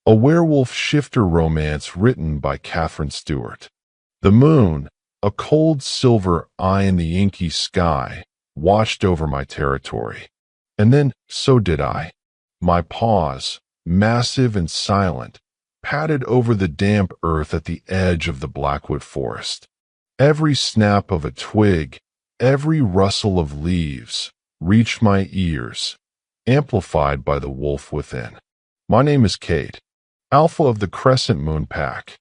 A werewolf shifter romance written by Catherine Stewart. The moon, a cold silver eye in the inky sky, watched over my territory. And then, so did I. My paws, massive and silent, patted over the damp earth at the edge of the blackwood forest. Every snap of a twig, every rustle of leaves, reached my ears, amplified by the wolf within. My name is Kade, Alpha of the Crescent Moon pack,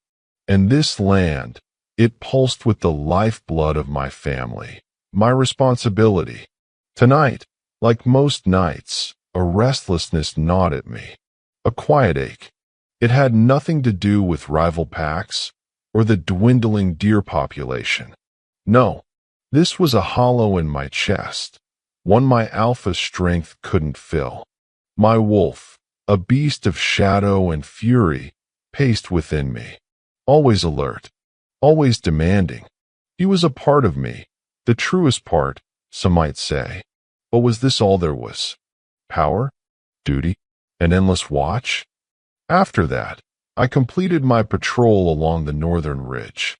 and this land, it pulsed with the lifeblood of my family, my responsibility. Tonight, like most nights, a restlessness gnawed at me, a quiet ache. It had nothing to do with rival packs or the dwindling deer population. No, this was a hollow in my chest, one my alpha strength couldn't fill. My wolf, a beast of shadow and fury, paced within me, always alert, always demanding. He was a part of me, the truest part, some might say. But was this all there was? Power? Duty? An endless watch? After that, I completed my patrol along the northern ridge.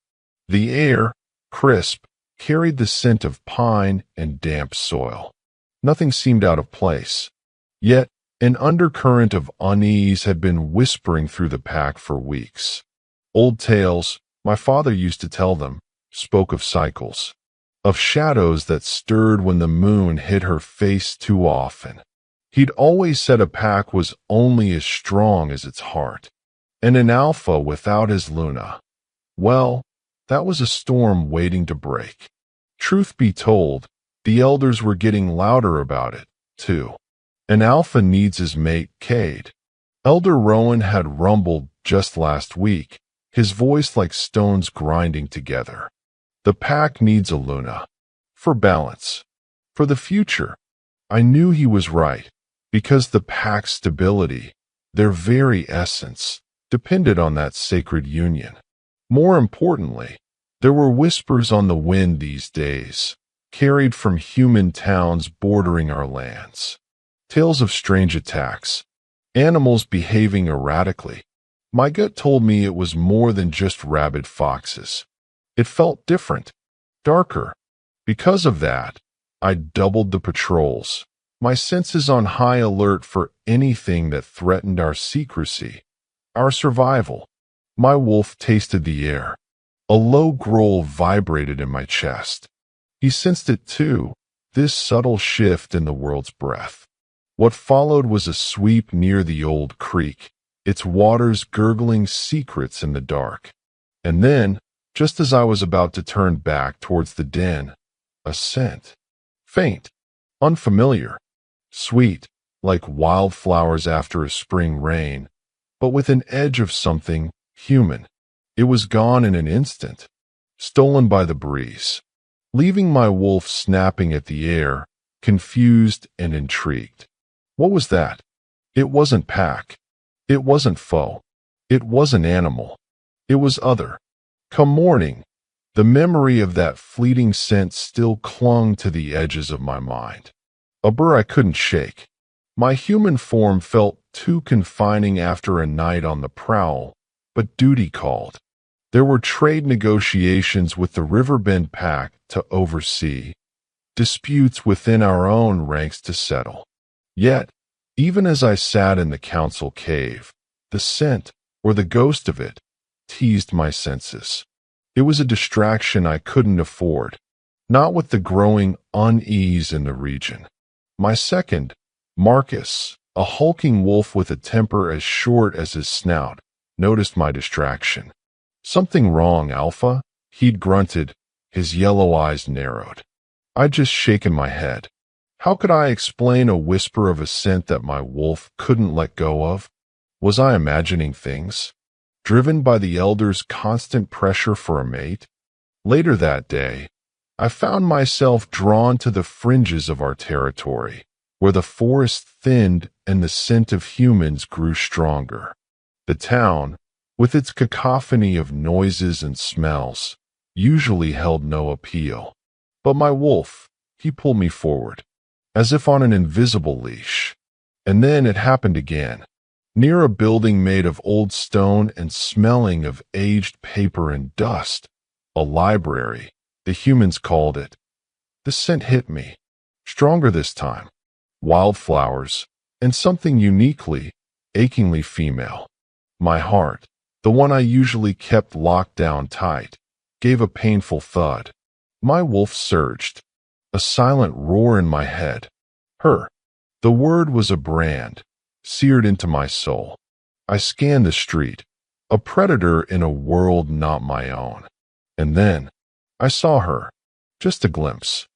The air, crisp, carried the scent of pine and damp soil. Nothing seemed out of place. Yet, an undercurrent of unease had been whispering through the pack for weeks. Old tales, my father used to tell them, spoke of cycles, of shadows that stirred when the moon hit her face too often. He'd always said a pack was only as strong as its heart, and an alpha without his Luna, well, that was a storm waiting to break. Truth be told, the elders were getting louder about it, too. An alpha needs his mate, Kade. Elder Rowan had rumbled just last week, his voice like stones grinding together. The pack needs a Luna. For balance. For the future. I knew he was right, because the pack's stability, their very essence, depended on that sacred union. More importantly, there were whispers on the wind these days, carried from human towns bordering our lands. Tales of strange attacks, animals behaving erratically. My gut told me it was more than just rabid foxes. It felt different, darker. Because of that, I doubled the patrols, my senses on high alert for anything that threatened our secrecy, our survival. My wolf tasted the air. A low growl vibrated in my chest. He sensed it too, this subtle shift in the world's breath. What followed was a sweep near the old creek, its waters gurgling secrets in the dark. And then, just as I was about to turn back towards the den, a scent. Faint, unfamiliar, sweet, like wildflowers after a spring rain, but with an edge of something human. It was gone in an instant, stolen by the breeze, leaving my wolf snapping at the air, confused and intrigued. What was that? It wasn't pack. It wasn't foe. It wasn't animal. It was other. Come morning, the memory of that fleeting scent still clung to the edges of my mind. A burr I couldn't shake. My human form felt too confining after a night on the prowl, but duty called. There were trade negotiations with the Riverbend pack to oversee, disputes within our own ranks to settle. Yet, even as I sat in the council cave, the scent, or the ghost of it, teased my senses. It was a distraction I couldn't afford, not with the growing unease in the region. My second, Marcus, a hulking wolf with a temper as short as his snout, noticed my distraction. Something wrong, Alpha? He'd grunted, his yellow eyes narrowed. I'd just shaken my head. How could I explain a whisper of a scent that my wolf couldn't let go of? Was I imagining things? Driven by the elders' constant pressure for a mate? Later that day, I found myself drawn to the fringes of our territory, where the forest thinned and the scent of humans grew stronger. The town, with its cacophony of noises and smells, usually held no appeal. But my wolf, he pulled me forward, as if on an invisible leash. And then it happened again. near a building made of old stone and smelling of aged paper and dust. A library, the humans called it. The scent hit me, stronger this time. Wildflowers, and something uniquely, achingly female. My heart, the one I usually kept locked down tight, gave a painful thud. My wolf surged, a silent roar in my head. Her. The word was a brand, seared into my soul. I scanned the street, a predator in a world not my own. And then, I saw her, just a glimpse.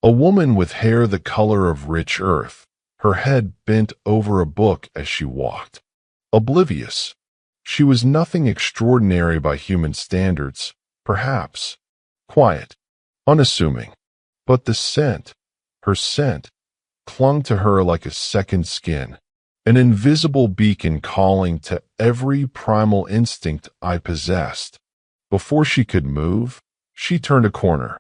A woman with hair the color of rich earth, her head bent over a book as she walked. Oblivious. She was nothing extraordinary by human standards, perhaps. Quiet, unassuming. But the scent, her scent, clung to her like a second skin, an invisible beacon calling to every primal instinct I possessed. Before she could move, she turned a corner,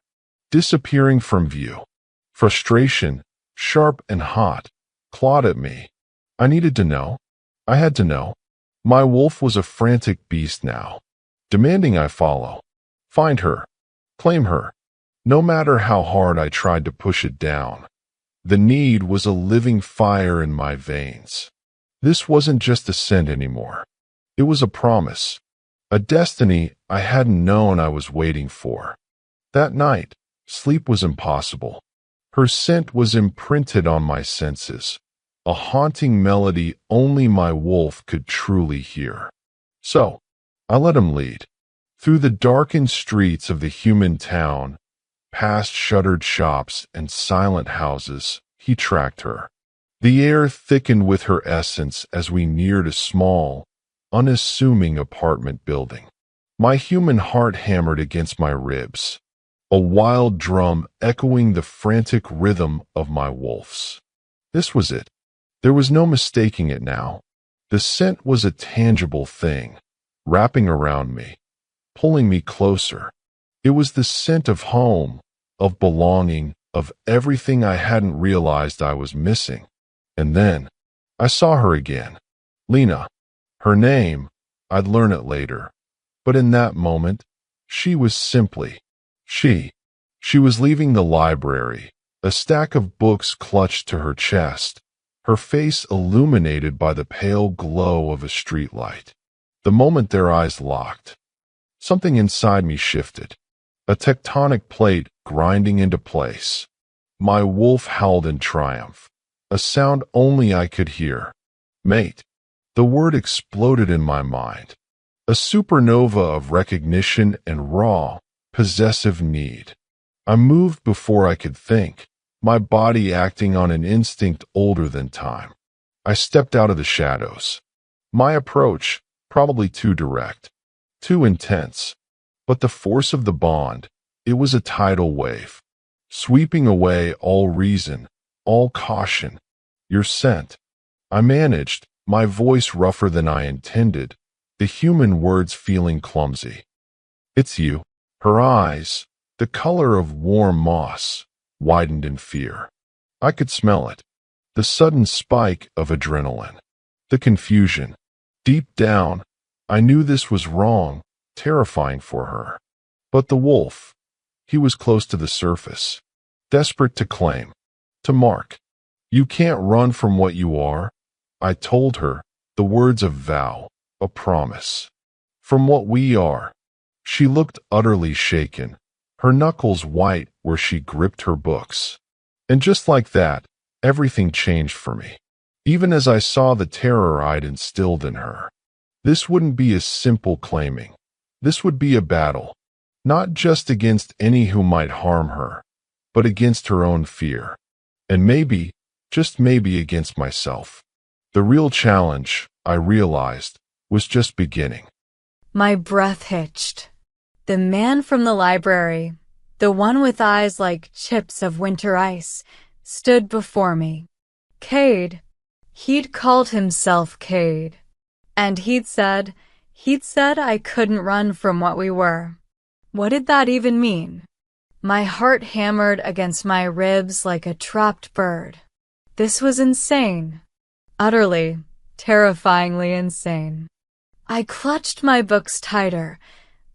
disappearing from view. Frustration, sharp and hot, clawed at me. I needed to know. I had to know. My wolf was a frantic beast now, demanding I follow. Find her. Claim her. No matter how hard I tried to push it down, the need was a living fire in my veins. This wasn't just a scent anymore. It was a promise, a destiny I hadn't known I was waiting for. That night, sleep was impossible. Her scent was imprinted on my senses, a haunting melody only my wolf could truly hear. So, I let him lead. Through the darkened streets of the human town, past shuttered shops and silent houses, he tracked her. The air thickened with her essence as we neared a small, unassuming apartment building. My human heart hammered against my ribs, a wild drum echoing the frantic rhythm of my wolf's. This was it. There was no mistaking it now. The scent was a tangible thing, wrapping around me, pulling me closer. It was the scent of home, of belonging, of everything I hadn't realized I was missing. And then, I saw her again. Lena. Her name, I'd learn it later. But in that moment, she was simply she. She was leaving the library, a stack of books clutched to her chest, her face illuminated by the pale glow of a streetlight. The moment their eyes locked, something inside me shifted, a tectonic plate grinding into place. My wolf howled in triumph, a sound only I could hear. Mate. The word exploded in my mind, a supernova of recognition and raw, possessive need. I moved before I could think, my body acting on an instinct older than time. I stepped out of the shadows. My approach, probably too direct, too intense, but the force of the bond, it was a tidal wave, sweeping away all reason, all caution. Your scent. I managed, my voice rougher than I intended, the human words feeling clumsy. It's you. Her eyes, the color of warm moss, widened in fear. I could smell it. The sudden spike of adrenaline. The confusion. Deep down, I knew this was wrong, terrifying for her. But the wolf, he was close to the surface, desperate to claim, to mark. You can't run from what you are, I told her, the words of vow, a promise. From what we are. She looked utterly shaken, her knuckles white where she gripped her books. And just like that, everything changed for me. Even as I saw the terror I'd instilled in her. This wouldn't be a simple claiming. This would be a battle, not just against any who might harm her, but against her own fear. And maybe, just maybe against myself. The real challenge, I realized, was just beginning. My breath hitched. The man from the library, the one with eyes like chips of winter ice, stood before me. Kade. He'd called himself Kade. And he'd said I couldn't run from what we were. What did that even mean? My heart hammered against my ribs like a trapped bird. This was insane. Utterly, terrifyingly insane. I clutched my books tighter,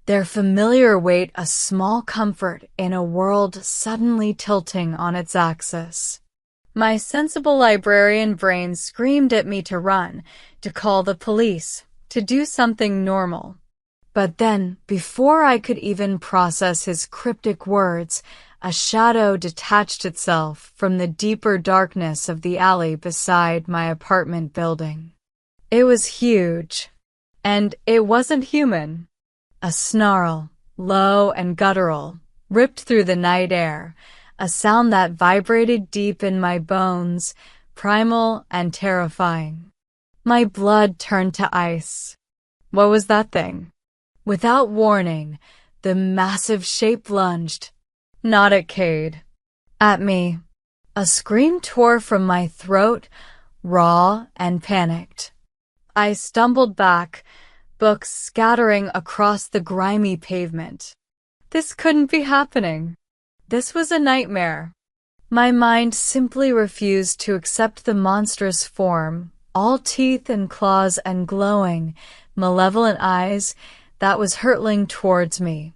their familiar weight a small comfort in a world suddenly tilting on its axis. My sensible librarian brain screamed at me to run, to call the police, to do something normal. But then, before I could even process his cryptic words, a shadow detached itself from the deeper darkness of the alley beside my apartment building. It was huge, and it wasn't human. A snarl, low and guttural, ripped through the night air, a sound that vibrated deep in my bones, primal and terrifying. My blood turned to ice. What was that thing? Without warning, the massive shape lunged. Not at Kade. At me. A scream tore from my throat, raw and panicked. I stumbled back, books scattering across the grimy pavement. This couldn't be happening. This was a nightmare. My mind simply refused to accept the monstrous form, all teeth and claws and glowing, malevolent eyes, that was hurtling towards me.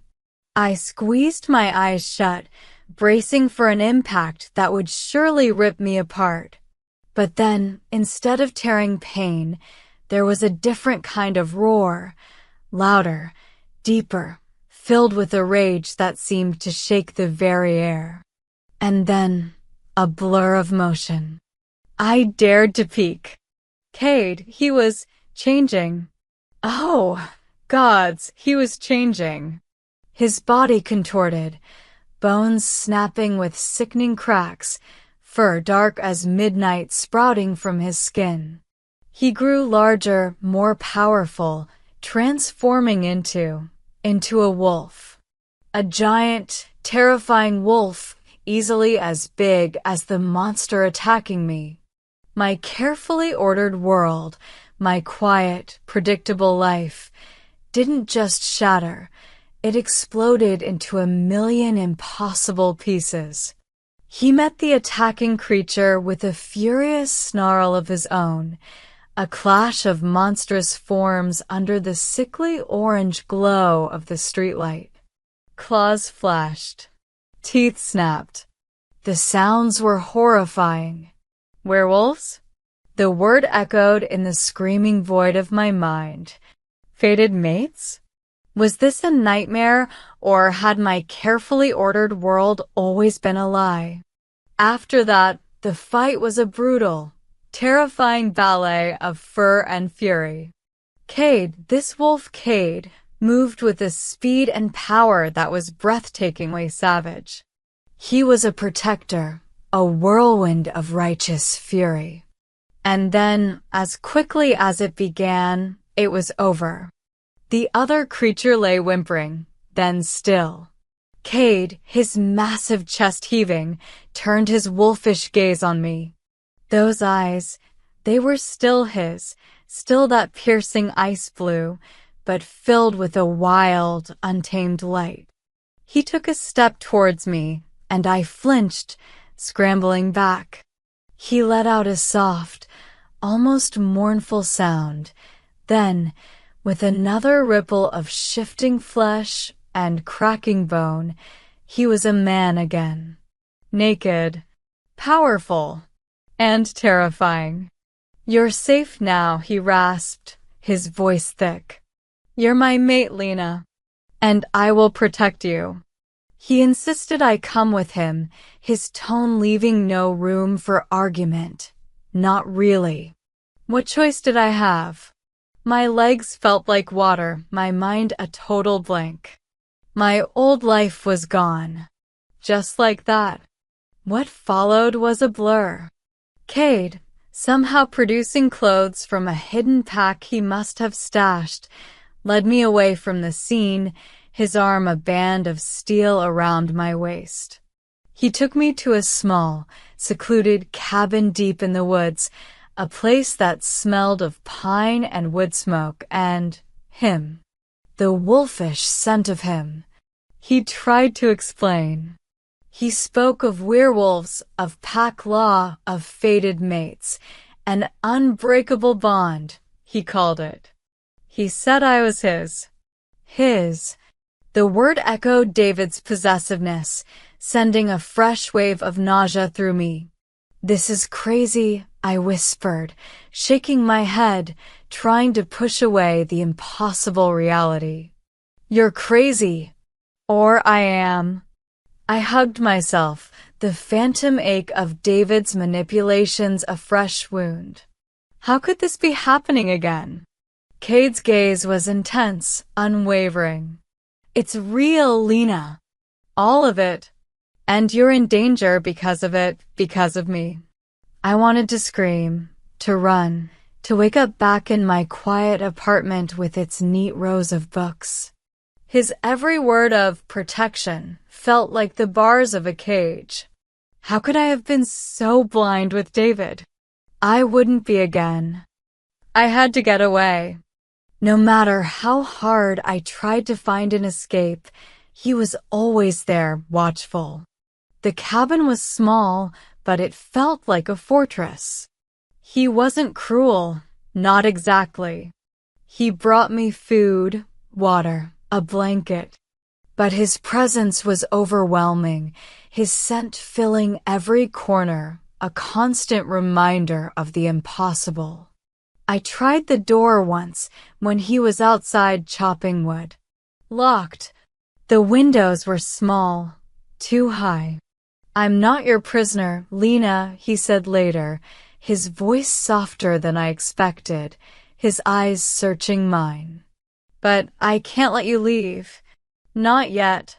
I squeezed my eyes shut, bracing for an impact that would surely rip me apart. But then, instead of tearing pain, there was a different kind of roar, louder, deeper, filled with a rage that seemed to shake the very air. And then, a blur of motion. I dared to peek. Kade, he was changing. Oh, gods, he was changing. His body contorted, bones snapping with sickening cracks, fur dark as midnight sprouting from his skin. He grew larger, more powerful, transforming into a wolf. A giant, terrifying wolf, easily as big as the monster attacking me. My carefully ordered world, my quiet, predictable life, didn't just shatter. It exploded into a million impossible pieces. He met the attacking creature with a furious snarl of his own, a clash of monstrous forms under the sickly orange glow of the streetlight. Claws flashed. Teeth snapped. The sounds were horrifying. Werewolves? The word echoed in the screaming void of my mind. Fated mates? Was this a nightmare, or had my carefully ordered world always been a lie? After that, the fight was a brutal, terrifying ballet of fur and fury. Kade, this wolf Kade, moved with a speed and power that was breathtakingly savage. He was a protector, a whirlwind of righteous fury. And then, as quickly as it began, it was over. The other creature lay whimpering, then still. Kade, his massive chest heaving, turned his wolfish gaze on me. Those eyes, they were still his, still that piercing ice blue, but filled with a wild, untamed light. He took a step towards me, and I flinched, scrambling back. He let out a soft, almost mournful sound. Then, with another ripple of shifting flesh and cracking bone, he was a man again. Naked, powerful, and terrifying. "You're safe now," he rasped, his voice thick. "You're my mate, Lena, and I will protect you." He insisted I come with him, his tone leaving no room for argument. Not really. What choice did I have? My legs felt like water, my mind a total blank. My old life was gone. Just like that. What followed was a blur. Kade, somehow producing clothes from a hidden pack he must have stashed, led me away from the scene, his arm a band of steel around my waist. He took me to a small, secluded cabin deep in the woods, a place that smelled of pine and wood smoke and him. The wolfish scent of him. He tried to explain. He spoke of werewolves, of pack law, of fated mates, An unbreakable bond, he called it. He said I was his. His. The word echoed David's possessiveness, sending a fresh wave of nausea through me. This is crazy, I whispered, shaking my head, trying to push away the impossible reality. You're crazy. Or I am. I hugged myself, the phantom ache of David's manipulations a fresh wound. How could this be happening again? Kade's gaze was intense, unwavering. It's real, Lena. All of it. And you're in danger because of it, because of me. I wanted to scream, to run, to wake up back in my quiet apartment with its neat rows of books. His every word of protection felt like the bars of a cage. How could I have been so blind with David? I wouldn't be again. I had to get away. No matter how hard I tried to find an escape, he was always there, watchful. The cabin was small, but it felt like a fortress. He wasn't cruel, not exactly. He brought me food, water, a blanket. But his presence was overwhelming, his scent filling every corner, a constant reminder of the impossible. I tried the door once when he was outside chopping wood. Locked. The windows were small, too high. I'm not your prisoner, Lena, he said later, his voice softer than I expected, his eyes searching mine. But I can't let you leave. Not yet.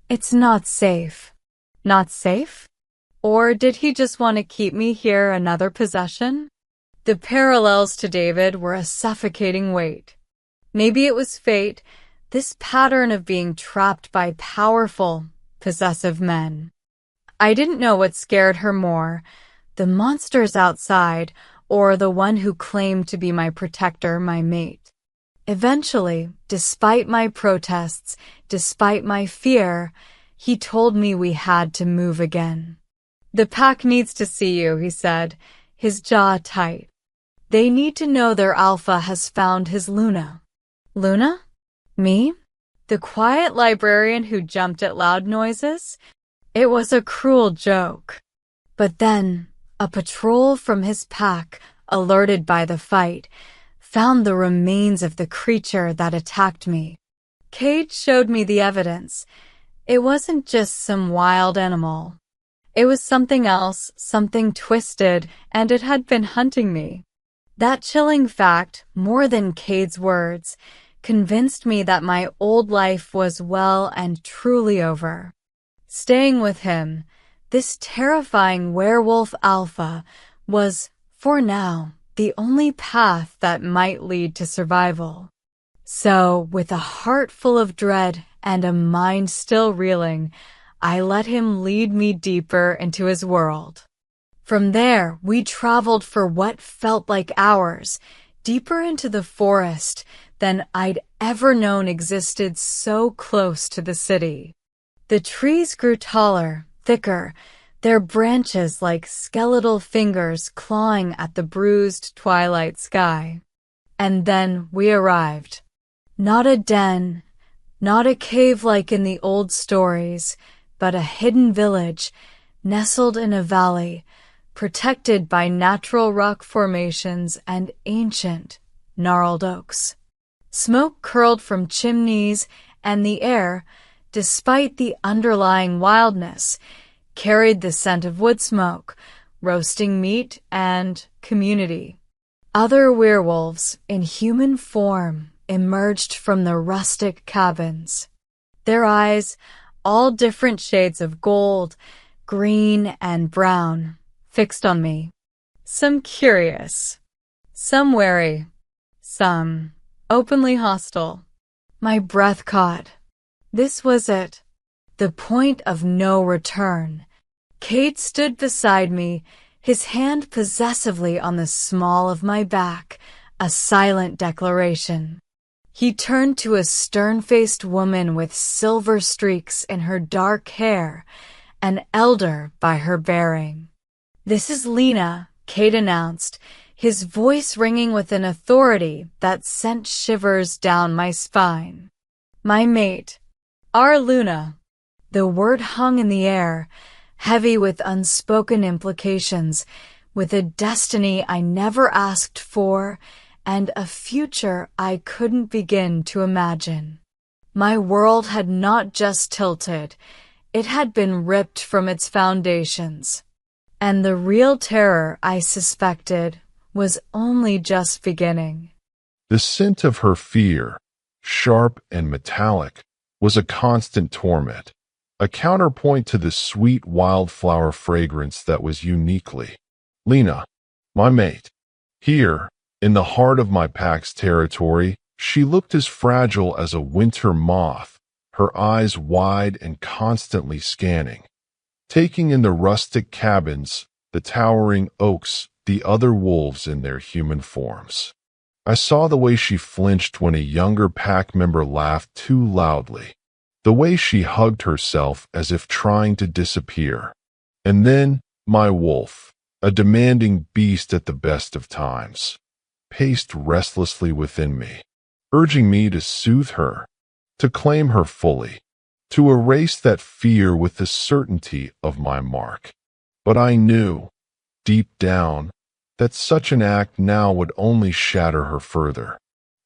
It's not safe. Not safe? Or did he just want to keep me here another possession? The parallels to David were a suffocating weight. Maybe it was fate, this pattern of being trapped by powerful, possessive men. I didn't know what scared her more, the monsters outside or the one who claimed to be my protector, my mate. Eventually, despite my protests, despite my fear, he told me we had to move again. The pack needs to see you, he said, his jaw tight. They need to know their Alpha has found his Luna. Luna? Me? The quiet librarian who jumped at loud noises? It was a cruel joke. But then, a patrol from his pack, alerted by the fight, found the remains of the creature that attacked me. Kade showed me the evidence. It wasn't just some wild animal. It was something else, something twisted, and it had been hunting me. That chilling fact, more than Kade's words, convinced me that my old life was well and truly over. Staying with him, this terrifying werewolf alpha, was, for now, the only path that might lead to survival. So, with a heart full of dread and a mind still reeling, I let him lead me deeper into his world. From there, we traveled for what felt like hours, deeper into the forest than I'd ever known existed so close to the city. The trees grew taller, thicker, their branches like skeletal fingers clawing at the bruised twilight sky. And then we arrived. Not a den, not a cave like in the old stories, but a hidden village, nestled in a valley, protected by natural rock formations and ancient, gnarled oaks. Smoke curled from chimneys, and the air, despite the underlying wildness, carried the scent of wood smoke, roasting meat, and community. Other werewolves, in human form, emerged from the rustic cabins. Their eyes, all different shades of gold, green, and brown, fixed on me. Some curious, some wary, some openly hostile. My breath caught. This was it, the point of no return. Kade stood beside me, his hand possessively on the small of my back, a silent declaration. He turned to a stern-faced woman with silver streaks in her dark hair, an elder by her bearing. "This is Lena," Kade announced, his voice ringing with an authority that sent shivers down my spine. My mate, our Luna. The word hung in the air, heavy with unspoken implications, with a destiny I never asked for and a future I couldn't begin to imagine. My world had not just tilted, it had been ripped from its foundations. And the real terror, I suspected, was only just beginning. The scent of her fear, sharp and metallic, was a constant torment, a counterpoint to the sweet wildflower fragrance that was uniquely Lena, my mate. Here, in the heart of my pack's territory, she looked as fragile as a winter moth, her eyes wide and constantly scanning, taking in the rustic cabins, the towering oaks, the other wolves in their human forms. I saw the way she flinched when a younger pack member laughed too loudly, the way she hugged herself as if trying to disappear. And then, my wolf, a demanding beast at the best of times, paced restlessly within me, urging me to soothe her, to claim her fully, to erase that fear with the certainty of my mark. But I knew, deep down, that such an act now would only shatter her further.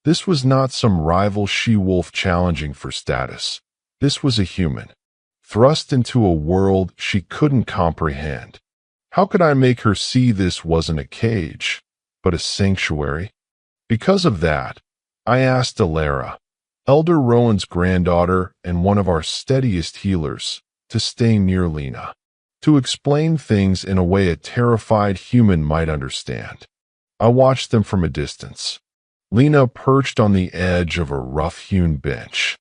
This was not some rival she-wolf challenging for status. This was a human, thrust into a world she couldn't comprehend. How could I make her see this wasn't a cage, but a sanctuary? Because of that, I asked Alara, Elder Rowan's granddaughter and one of our steadiest healers, to stay near Lena, to explain things in a way a terrified human might understand. I watched them from a distance. Lena perched on the edge of a rough-hewn bench,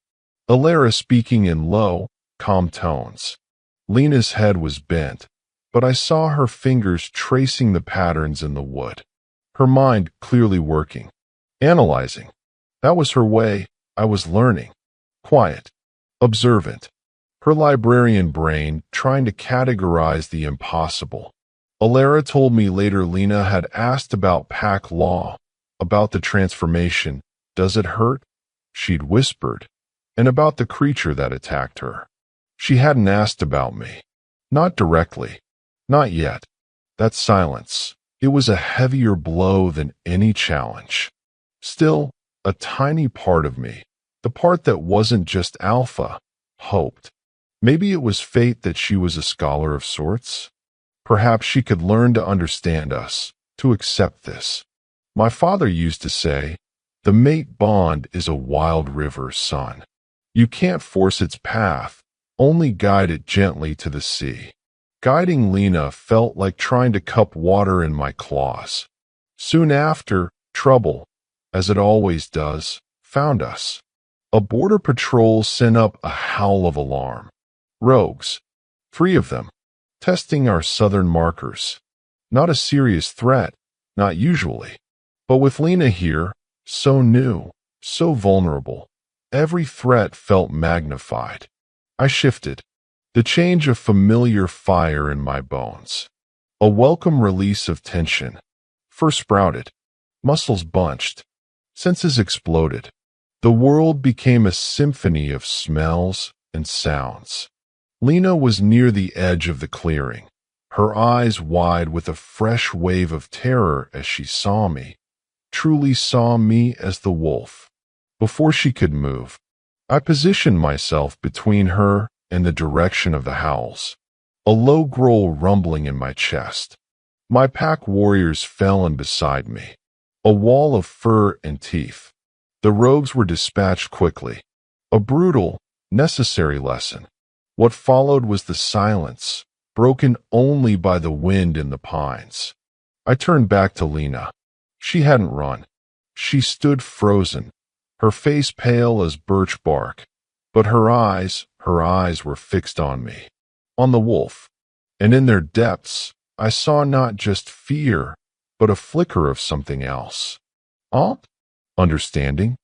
Alara speaking in low, calm tones. Lena's head was bent, but I saw her fingers tracing the patterns in the wood, her mind clearly working, analyzing. That was her way. I was learning. Quiet, observant, her librarian brain trying to categorize the impossible. Alara told me later Lena had asked about pack law, about the transformation. Does it hurt? She'd whispered, and about the creature that attacked her. She hadn't asked about me. Not directly. Not yet. That silence, it was a heavier blow than any challenge. Still, a tiny part of me, the part that wasn't just Alpha, hoped. Maybe it was fate that she was a scholar of sorts. Perhaps she could learn to understand us, to accept this. My father used to say, the mate bond is a wild river, son. You can't force its path, only guide it gently to the sea. Guiding Lena felt like trying to cup water in my claws. Soon after, trouble, as it always does, found us. A border patrol sent up a howl of alarm. Rogues, 3 of them, testing our southern markers. Not a serious threat, not usually. But with Lena here, so new, so vulnerable, every threat felt magnified. I shifted, the change of familiar fire in my bones. A welcome release of tension. Fur sprouted, muscles bunched, senses exploded. The world became a symphony of smells and sounds. Lena was near the edge of the clearing, her eyes wide with a fresh wave of terror as she saw me, truly saw me as the wolf. Before she could move, I positioned myself between her and the direction of the howls, a low growl rumbling in my chest. My pack warriors fell in beside me, a wall of fur and teeth. The rogues were dispatched quickly, a brutal, necessary lesson. What followed was the silence, broken only by the wind in the pines. I turned back to Lena. She hadn't run. She stood frozen, her face pale as birch bark, but her eyes were fixed on me, on the wolf, and in their depths, I saw not just fear, but a flicker of something else. Understanding?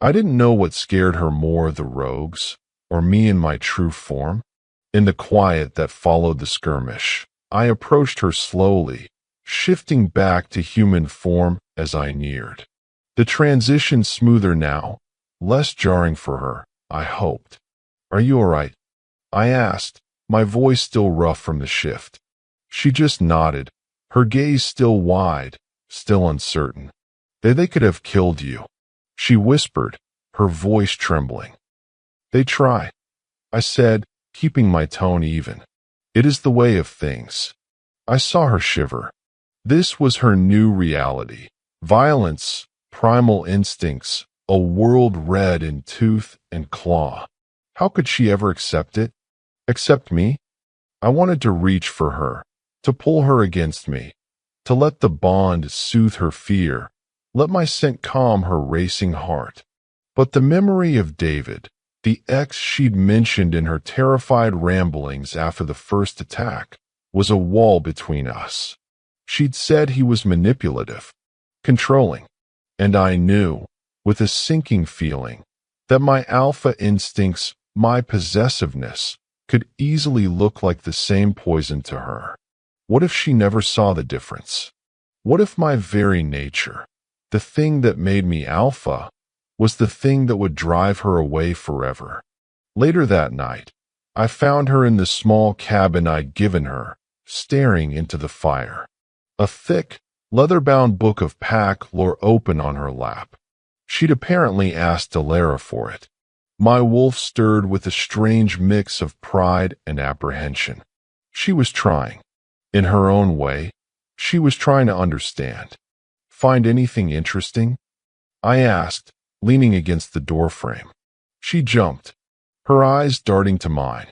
I didn't know what scared her more, the rogues, or me in my true form. In the quiet that followed the skirmish, I approached her slowly, shifting back to human form as I neared. The transition smoother now, less jarring for her, I hoped. "Are you all right?" I asked, my voice still rough from the shift. She just nodded, her gaze still wide, still uncertain. "They could have killed you," she whispered, her voice trembling. "They try," I said, keeping my tone even. "It is the way of things." I saw her shiver. This was her new reality. Violence, primal instincts, a world red in tooth and claw. How could she ever accept it? Accept me? I wanted to reach for her, to pull her against me, to let the bond soothe her fear, let my scent calm her racing heart. But the memory of David, the ex she'd mentioned in her terrified ramblings after the first attack, was a wall between us. She'd said he was manipulative, controlling, and I knew, with a sinking feeling, that my alpha instincts, my possessiveness, could easily look like the same poison to her. What if she never saw the difference? What if my very nature, the thing that made me alpha, was the thing that would drive her away forever? Later that night, I found her in the small cabin I'd given her, staring into the fire. A thick, leather-bound book of pack lore open on her lap. She'd apparently asked Delara for it. My wolf stirred with a strange mix of pride and apprehension. She was trying. In her own way, she was trying to understand. "Find anything interesting?" I asked, leaning against the doorframe. She jumped, her eyes darting to mine.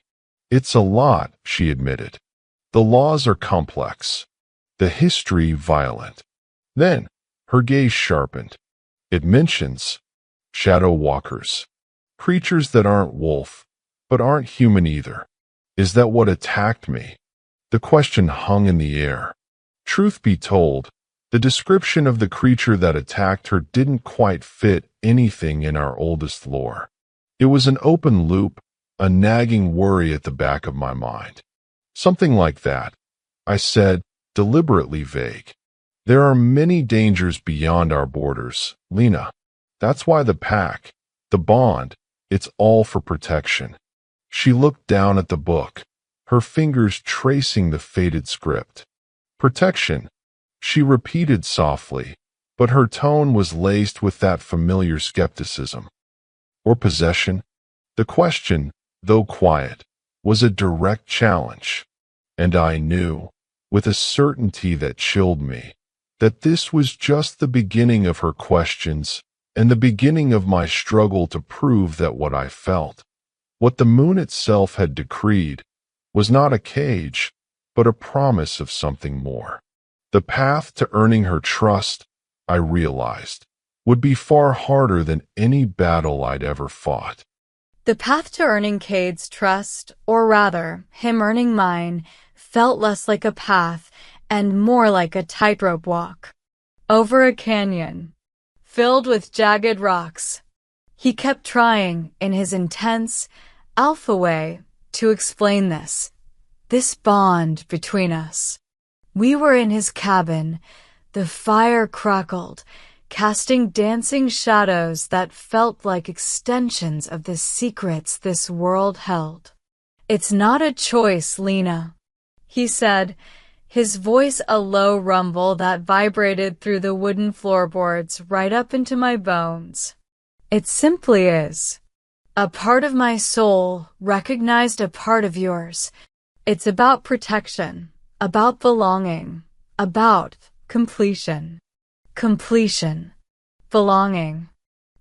"It's a lot," she admitted. "The laws are complex, the history violent." Then, her gaze sharpened. "It mentions shadow walkers, creatures that aren't wolf, but aren't human either. Is that what attacked me?" The question hung in the air. Truth be told, the description of the creature that attacked her didn't quite fit anything in our oldest lore. It was an open loop, a nagging worry at the back of my mind. "Something like that," I said, deliberately vague. "There are many dangers beyond our borders, Lena. That's why the pack, the bond, it's all for protection." She looked down at the book, her fingers tracing the faded script. "Protection," she repeated softly, but her tone was laced with that familiar skepticism. "Or possession?" The question, though quiet, was a direct challenge. And I knew, with a certainty that chilled me, that this was just the beginning of her questions and the beginning of my struggle to prove that what I felt, what the moon itself had decreed, was not a cage, but a promise of something more. The path to earning her trust, I realized, would be far harder than any battle I'd ever fought. The path to earning Kade's trust, or rather, him earning mine, felt less like a path and more like a tightrope walk. Over a canyon, filled with jagged rocks. He kept trying, in his intense, alpha way, to explain this bond between us. We were in his cabin. The fire crackled, casting dancing shadows that felt like extensions of the secrets this world held. "It's not a choice, Lena," he said, his voice a low rumble that vibrated through the wooden floorboards right up into my bones. "It simply is. A part of my soul recognized a part of yours. It's about protection, about belonging, about completion. Completion. Belonging."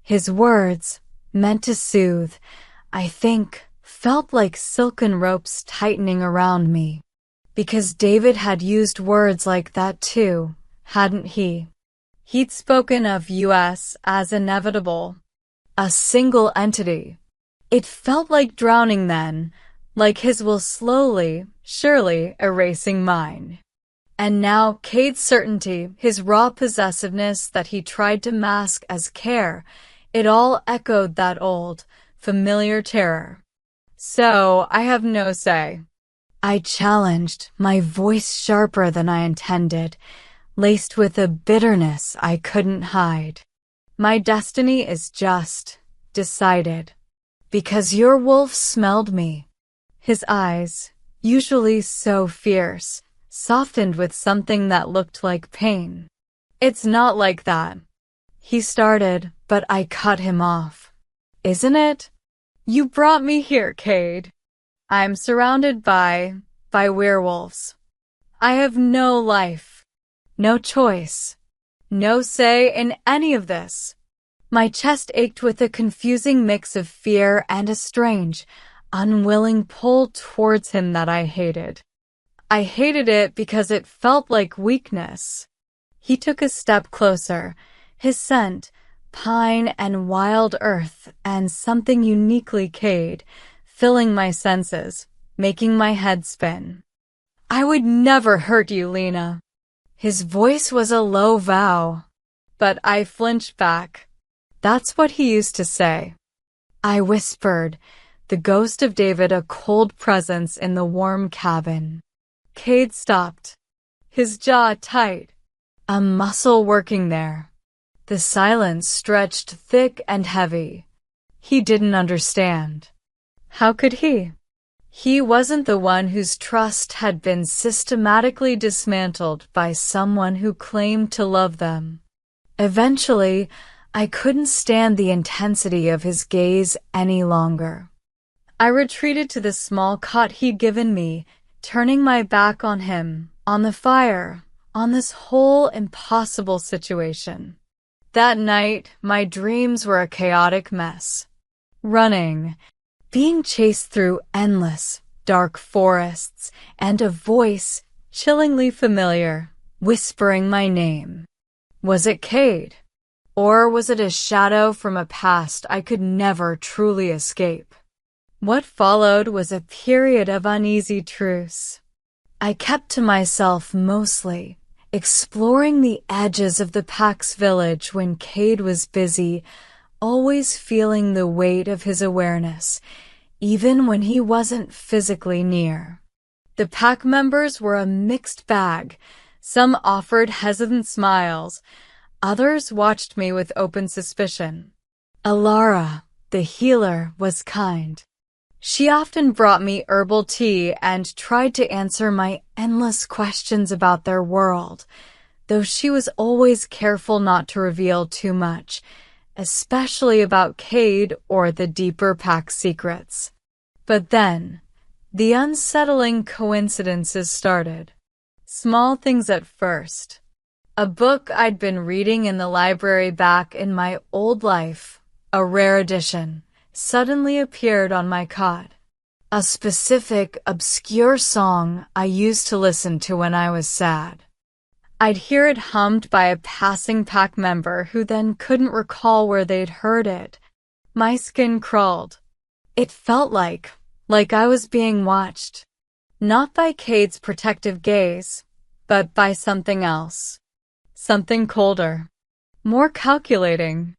His words, meant to soothe, I think, felt like silken ropes tightening around me. Because David had used words like that too, hadn't he? He'd spoken of us as inevitable, a single entity. It felt like drowning then, like his will slowly, surely erasing mine. And now Kade's certainty, his raw possessiveness that he tried to mask as care, it all echoed that old, familiar terror. "So I have no say," I challenged, my voice sharper than I intended. laced with a bitterness I couldn't hide. My destiny is just decided, because your wolf smelled me. His eyes, usually so fierce, softened with something that looked like pain. It's not like that. He started, but I cut him off. Isn't it? You brought me here, Kade. I'm surrounded by werewolves. I have no life, no choice, no say in any of this. My chest ached with a confusing mix of fear and a strange, unwilling pull towards him that I hated. I hated it because it felt like weakness. He took a step closer, his scent, pine and wild earth, and something uniquely Kade, filling my senses, making my head spin. I would never hurt you, Lena. His voice was a low vow, but I flinched back. That's what he used to say. I whispered, the ghost of David a cold presence in the warm cabin. Kade stopped, his jaw tight, a muscle working there. The silence stretched thick and heavy. He didn't understand. How could he? He wasn't the one whose trust had been systematically dismantled by someone who claimed to love them. Eventually, I couldn't stand the intensity of his gaze any longer. I retreated to the small cot he'd given me, turning my back on him, on the fire, on this whole impossible situation. That night, my dreams were a chaotic mess. Running, being chased through endless, dark forests, and a voice, chillingly familiar, whispering my name. Was it Kade? Or was it a shadow from a past I could never truly escape? What followed was a period of uneasy truce. I kept to myself mostly, exploring the edges of the pack's village when Kade was busy, always feeling the weight of his awareness, even when he wasn't physically near. The pack members were a mixed bag. Some offered hesitant smiles. Others watched me with open suspicion. Alara, the healer, was kind. She often brought me herbal tea and tried to answer my endless questions about their world, though she was always careful not to reveal too much, especially about Kade or the deeper pack secrets. But then, the unsettling coincidences started. Small things at first. A book I'd been reading in the library back in my old life, a rare edition, suddenly appeared on my cot. A specific, obscure song I used to listen to when I was sad. I'd hear it hummed by a passing pack member who then couldn't recall where they'd heard it. My skin crawled. It felt like I was being watched. Not by Kade's protective gaze, but by something else. Something colder. More calculating.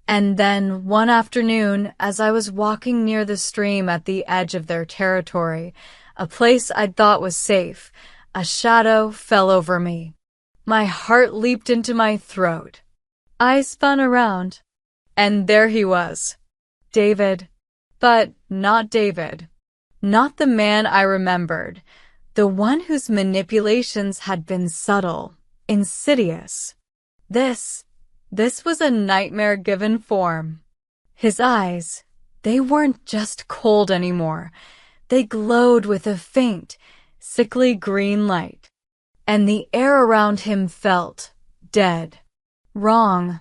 And then, one afternoon, as I was walking near the stream at the edge of their territory, a place I'd thought was safe, a shadow fell over me. My heart leaped into my throat. I spun around, and there he was. David. But not David. Not the man I remembered. The one whose manipulations had been subtle, insidious. This was a nightmare given form. His eyes, they weren't just cold anymore. They glowed with a faint, sickly green light. And the air around him felt dead. Wrong.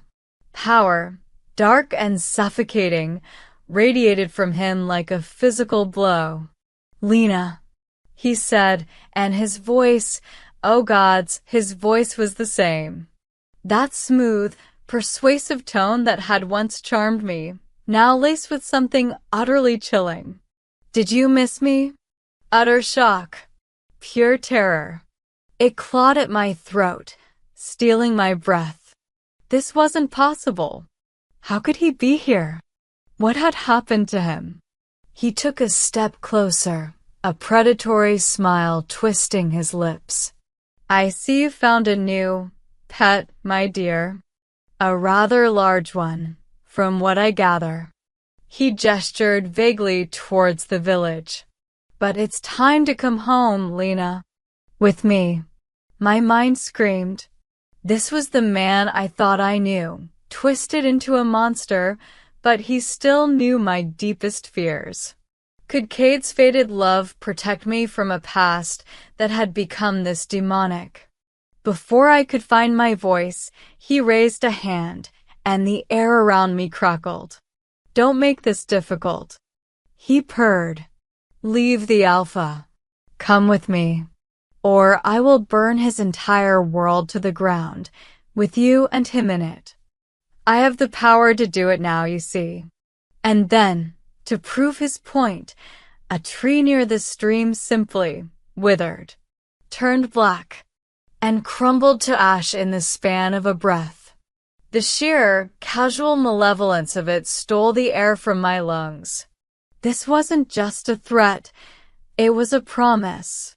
Power, dark and suffocating, radiated from him like a physical blow. Lena, he said, and his voice, oh gods, his voice was the same. That smooth, persuasive tone that had once charmed me, now laced with something utterly chilling. Did you miss me? Utter shock. Pure terror. It clawed at my throat, stealing my breath. This wasn't possible. How could he be here? What had happened to him? He took a step closer, a predatory smile twisting his lips. I see you found a new pet, my dear. A rather large one, from what I gather." He gestured vaguely towards the village. "But it's time to come home, Lena. With me." My mind screamed. This was the man I thought I knew, twisted into a monster, but he still knew my deepest fears. Could Kade's fated love protect me from a past that had become this demonic? Before I could find my voice, he raised a hand, and the air around me crackled. "Don't make this difficult," he purred. "Leave the Alpha. Come with me, or I will burn his entire world to the ground, with you and him in it. I have the power to do it now, you see." And then, to prove his point, a tree near the stream simply withered, turned black, and crumbled to ash in the span of a breath. The sheer, casual malevolence of it stole the air from my lungs. This wasn't just a threat, it was a promise.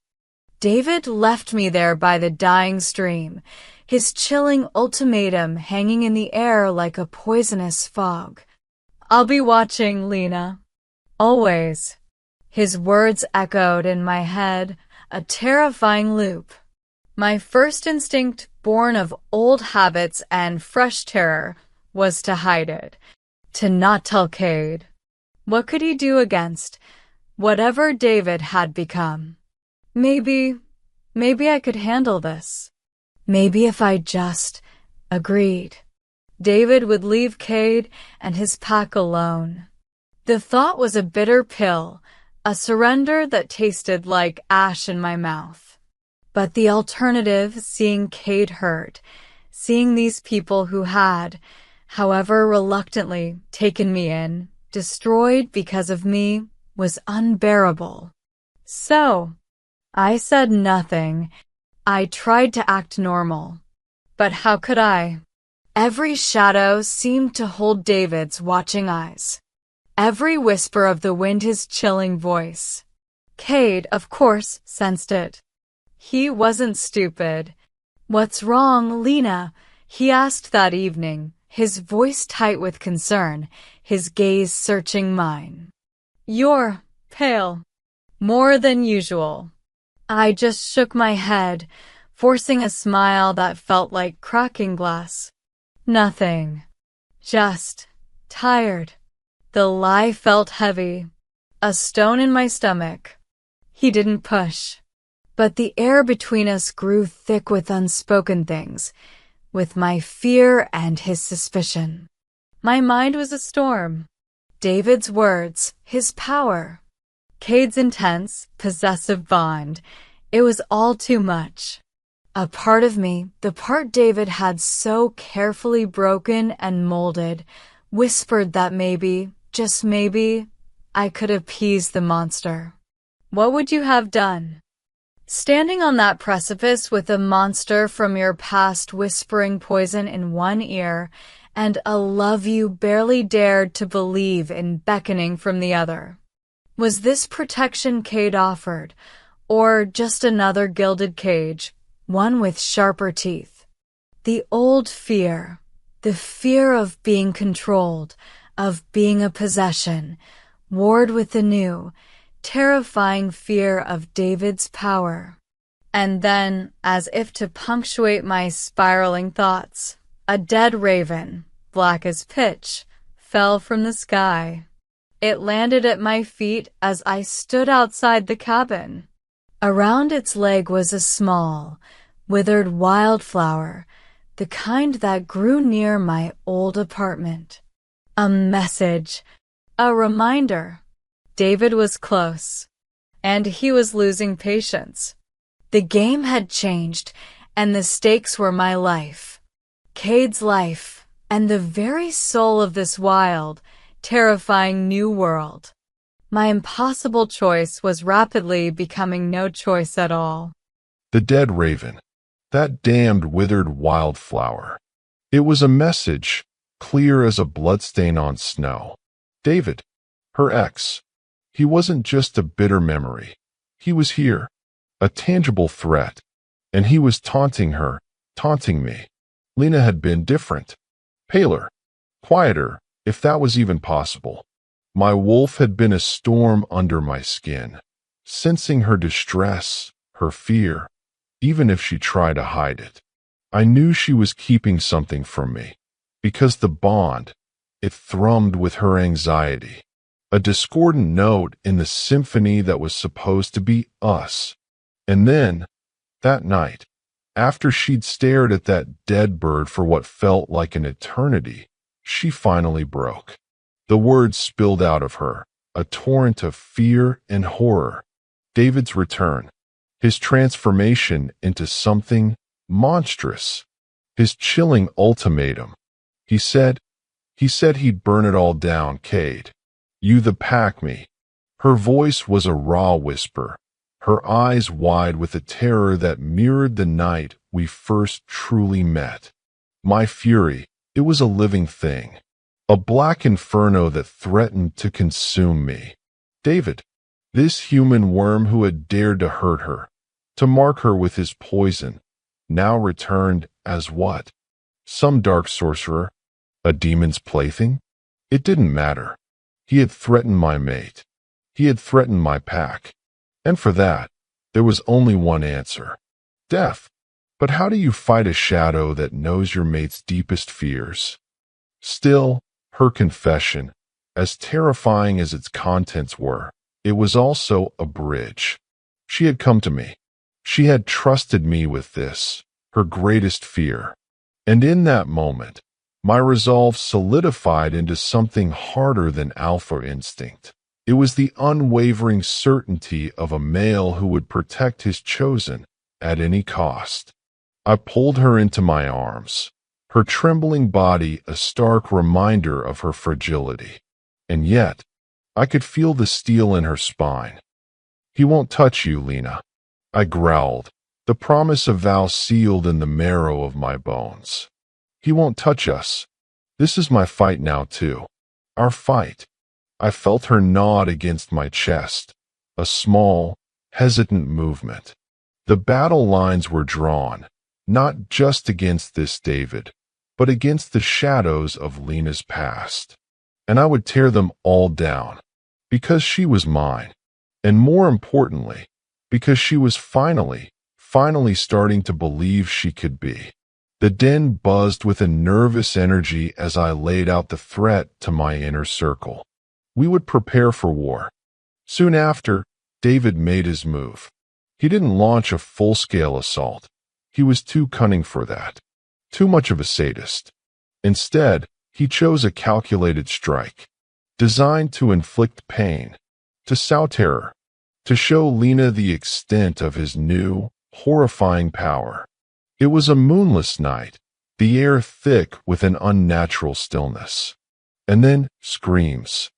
David left me there by the dying stream, his chilling ultimatum hanging in the air like a poisonous fog. "I'll be watching, Lena. Always." His words echoed in my head, a terrifying loop. My first instinct, born of old habits and fresh terror, was to hide it, to not tell Kade. What could he do against whatever David had become? Maybe I could handle this. Maybe if I just agreed, David would leave Kade and his pack alone. The thought was a bitter pill, a surrender that tasted like ash in my mouth. But the alternative, seeing Kade hurt, seeing these people who had, however reluctantly, taken me in, destroyed because of me, was unbearable. So, I said nothing. I tried to act normal. But how could I? Every shadow seemed to hold David's watching eyes. Every whisper of the wind his chilling voice. Kade, of course, sensed it. He wasn't stupid. "What's wrong, Lena?" he asked that evening, his voice tight with concern, his gaze searching mine. "You're pale. More than usual." I just shook my head, forcing a smile that felt like cracking glass. "Nothing. Just tired." The lie felt heavy, a stone in my stomach. He didn't push. But the air between us grew thick with unspoken things, with my fear and his suspicion. My mind was a storm. David's words, his power, Kade's intense, possessive bond. It was all too much. A part of me, the part David had so carefully broken and molded, whispered that maybe, just maybe, I could appease the monster. What would you have done? Standing on that precipice with a monster from your past whispering poison in one ear and a love you barely dared to believe in beckoning from the other. Was this protection Kade offered, or just another gilded cage, one with sharper teeth? The old fear, the fear of being controlled, of being a possession, warred with the new, terrifying fear of David's power. And then, as if to punctuate my spiraling thoughts, a dead raven, black as pitch, fell from the sky. It landed at my feet as I stood outside the cabin. Around its leg was a small, withered wildflower, the kind that grew near my old apartment. A message, a reminder. David was close, and he was losing patience. The game had changed, and the stakes were my life. Kade's life, and the very soul of this wild, terrifying new world. My impossible choice was rapidly becoming no choice at all. The dead raven. That damned withered wildflower. It was a message, clear as a bloodstain on snow. David, her ex. He wasn't just a bitter memory. He was here, a tangible threat, and he was taunting her, taunting me. Lena had been different, paler, quieter, if that was even possible. My wolf had been a storm under my skin, sensing her distress, her fear, even if she tried to hide it. I knew she was keeping something from me, because the bond, it thrummed with her anxiety, a discordant note in the symphony that was supposed to be us. And then, that night, after she'd stared at that dead bird for what felt like an eternity, she finally broke. The words spilled out of her, a torrent of fear and horror. David's return, his transformation into something monstrous, his chilling ultimatum. He said he'd burn it all down, Kade. You the pack me. Her voice was a raw whisper, her eyes wide with a terror that mirrored the night we first truly met. My fury, it was a living thing, a black inferno that threatened to consume me. David, this human worm who had dared to hurt her, to mark her with his poison, now returned as what? Some dark sorcerer? A demon's plaything? It didn't matter. He had threatened my mate. He had threatened my pack. And for that, there was only one answer: death. But how do you fight a shadow that knows your mate's deepest fears? Still, her confession, as terrifying as its contents were, it was also a bridge. She had come to me. She had trusted me with this, her greatest fear. And in that moment, my resolve solidified into something harder than alpha instinct. It was the unwavering certainty of a male who would protect his chosen at any cost. I pulled her into my arms, her trembling body a stark reminder of her fragility. And yet, I could feel the steel in her spine. He won't touch you, Lena, I growled, the promise of vow sealed in the marrow of my bones. He won't touch us. This is my fight now, too. Our fight. I felt her nod against my chest, a small, hesitant movement. The battle lines were drawn, not just against this David, but against the shadows of Lena's past. And I would tear them all down, because she was mine, and more importantly, because she was finally starting to believe she could be. The den buzzed with a nervous energy as I laid out the threat to my inner circle. We would prepare for war. Soon after, David made his move. He didn't launch a full-scale assault. He was too cunning for that. Too much of a sadist. Instead, he chose a calculated strike, designed to inflict pain, to sow terror, to show Lena the extent of his new, horrifying power. It was a moonless night, the air thick with an unnatural stillness. And then screams.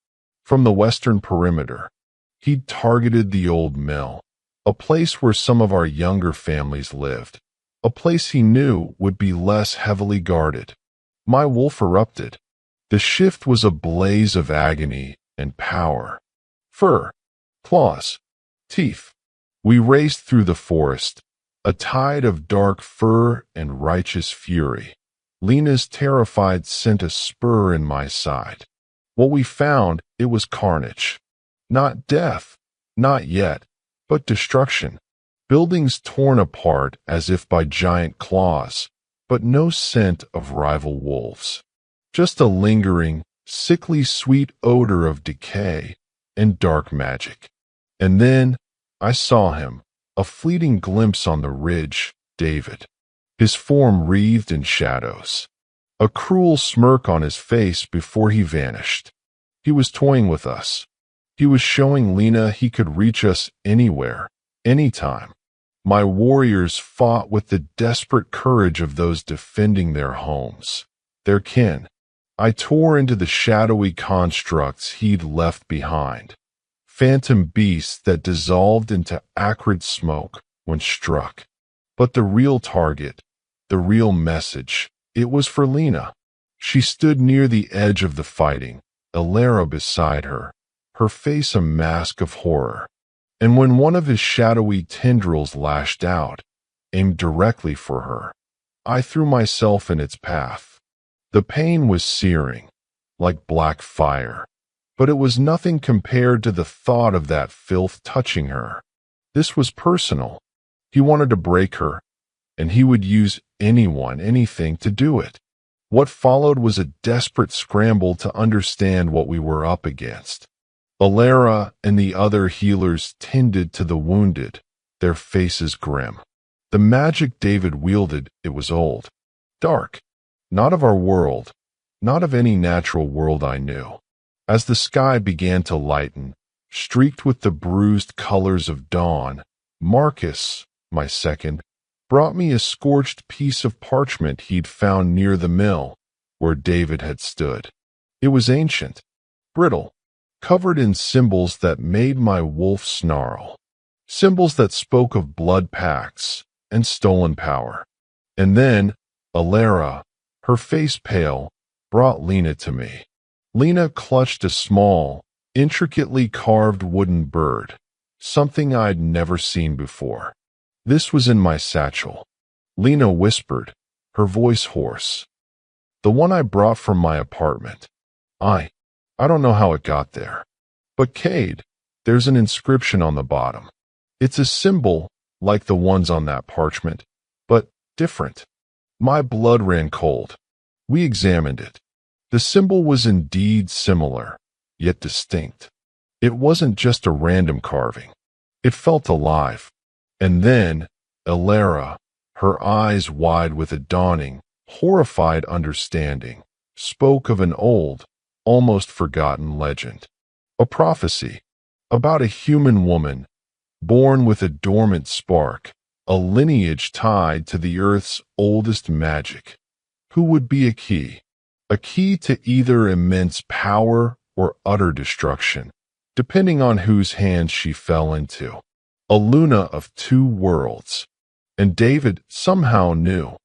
From the western perimeter, he'd targeted the old mill, a place where some of our younger families lived, a place he knew would be less heavily guarded. My wolf erupted. The shift was a blaze of agony and power. Fur, claws, teeth. We raced through the forest, a tide of dark fur and righteous fury. Lena's terrified sent a spur in my side. What we found, it was carnage. Not death, not yet, but destruction. Buildings torn apart as if by giant claws, but no scent of rival wolves. Just a lingering, sickly sweet odor of decay and dark magic. And then I saw him, a fleeting glimpse on the ridge, David, his form wreathed in shadows, a cruel smirk on his face before he vanished. He was toying with us. He was showing Lena he could reach us anywhere, anytime. My warriors fought with the desperate courage of those defending their homes, their kin. I tore into the shadowy constructs he'd left behind, phantom beasts that dissolved into acrid smoke when struck. But the real target, the real message, it was for Lena. She stood near the edge of the fighting, Alara beside her, her face a mask of horror. And when one of his shadowy tendrils lashed out, aimed directly for her, I threw myself in its path. The pain was searing, like black fire, but it was nothing compared to the thought of that filth touching her. This was personal. He wanted to break her, and he would use anyone, anything to do it. What followed was a desperate scramble to understand what we were up against. Alara and the other healers tended to the wounded, their faces grim. The magic David wielded, it was old, dark, not of our world, not of any natural world I knew. As the sky began to lighten, streaked with the bruised colors of dawn, Marcus, my second, brought me a scorched piece of parchment he'd found near the mill where David had stood. It was ancient, brittle, covered in symbols that made my wolf snarl, symbols that spoke of blood pacts and stolen power. And then Alara, her face pale, brought Lena to me. Lena clutched a small, intricately carved wooden bird, something I'd never seen before. This was in my satchel. Lena whispered, her voice hoarse. The one I brought from my apartment. I don't know how it got there. But Kade, there's an inscription on the bottom. It's a symbol like the ones on that parchment, but different. My blood ran cold. We examined it. The symbol was indeed similar, yet distinct. It wasn't just a random carving. It felt alive. And then, Alara, her eyes wide with a dawning, horrified understanding, spoke of an old, almost forgotten legend. A prophecy about a human woman, born with a dormant spark, a lineage tied to the Earth's oldest magic, who would be a key to either immense power or utter destruction, depending on whose hands she fell into. A Luna of two worlds. And David somehow knew.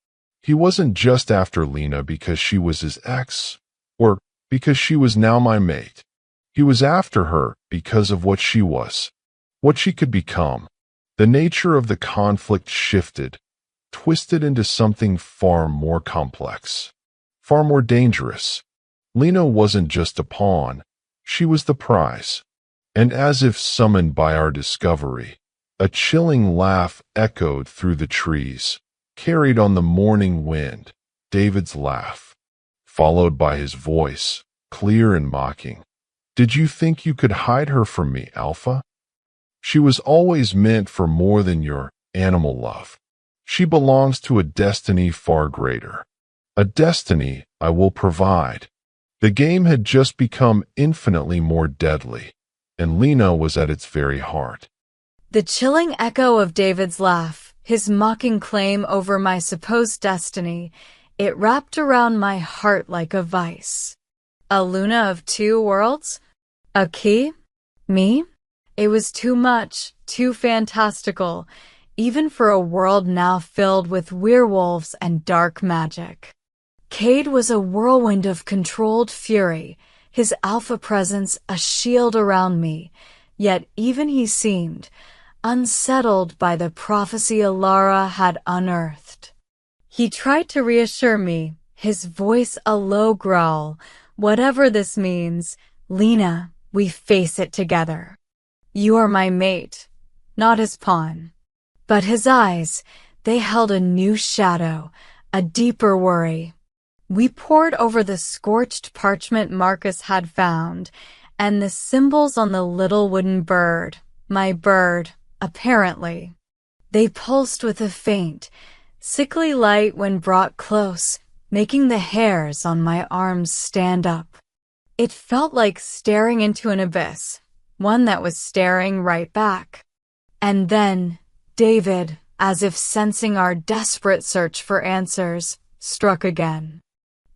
He wasn't just after Lena because she was his ex, or because she was now my mate. He was after her because of what she was, what she could become. The nature of the conflict shifted, twisted into something far more complex, far more dangerous. Lena wasn't just a pawn, she was the prize. And as if summoned by our discovery, a chilling laugh echoed through the trees, carried on the morning wind, David's laugh, followed by his voice, clear and mocking. Did you think you could hide her from me, Alpha? She was always meant for more than your animal love. She belongs to a destiny far greater. A destiny I will provide. The game had just become infinitely more deadly, and Lena was at its very heart. The chilling echo of David's laugh, his mocking claim over my supposed destiny, it wrapped around my heart like a vice. A Luna of two worlds? A key? Me? It was too much, too fantastical, even for a world now filled with werewolves and dark magic. Kade was a whirlwind of controlled fury, his alpha presence a shield around me, yet even he seemed unsettled by the prophecy Alara had unearthed. He tried to reassure me, his voice a low growl. Whatever this means, Lena, we face it together. You are my mate, not his pawn. But his eyes, they held a new shadow, a deeper worry. We pored over the scorched parchment Marcus had found, and the symbols on the little wooden bird, my bird, apparently. They pulsed with a faint, sickly light when brought close, making the hairs on my arms stand up. It felt like staring into an abyss, one that was staring right back. And then, David, as if sensing our desperate search for answers, struck again.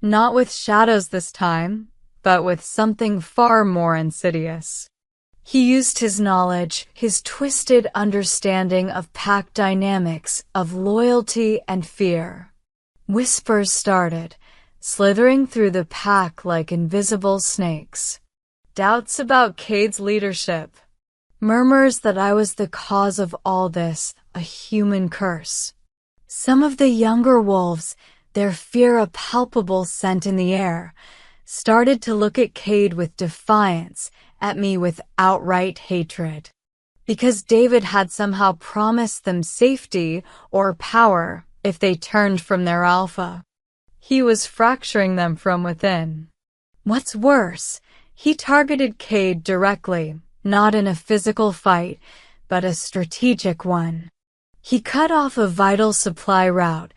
Not with shadows this time, but with something far more insidious. He used his knowledge, his twisted understanding of pack dynamics, of loyalty and fear. Whispers started, slithering through the pack like invisible snakes. Doubts about Kade's leadership. Murmurs that I was the cause of all this, a human curse. Some of the younger wolves, their fear a palpable scent in the air, started to look at Kade with defiance, at me with outright hatred. Because David had somehow promised them safety or power if they turned from their alpha. He was fracturing them from within. What's worse, he targeted Kade directly, not in a physical fight, but a strategic one. He cut off a vital supply route,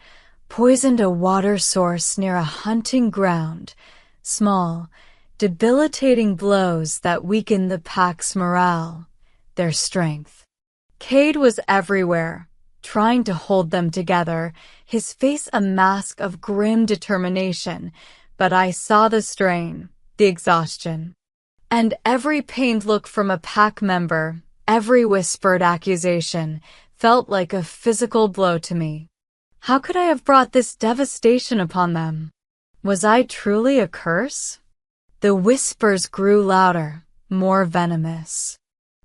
poisoned a water source near a hunting ground, small, debilitating blows that weakened the pack's morale, their strength. Kade was everywhere, trying to hold them together, his face a mask of grim determination, but I saw the strain, the exhaustion. And every pained look from a pack member, every whispered accusation, felt like a physical blow to me. How could I have brought this devastation upon them? Was I truly a curse? The whispers grew louder, more venomous.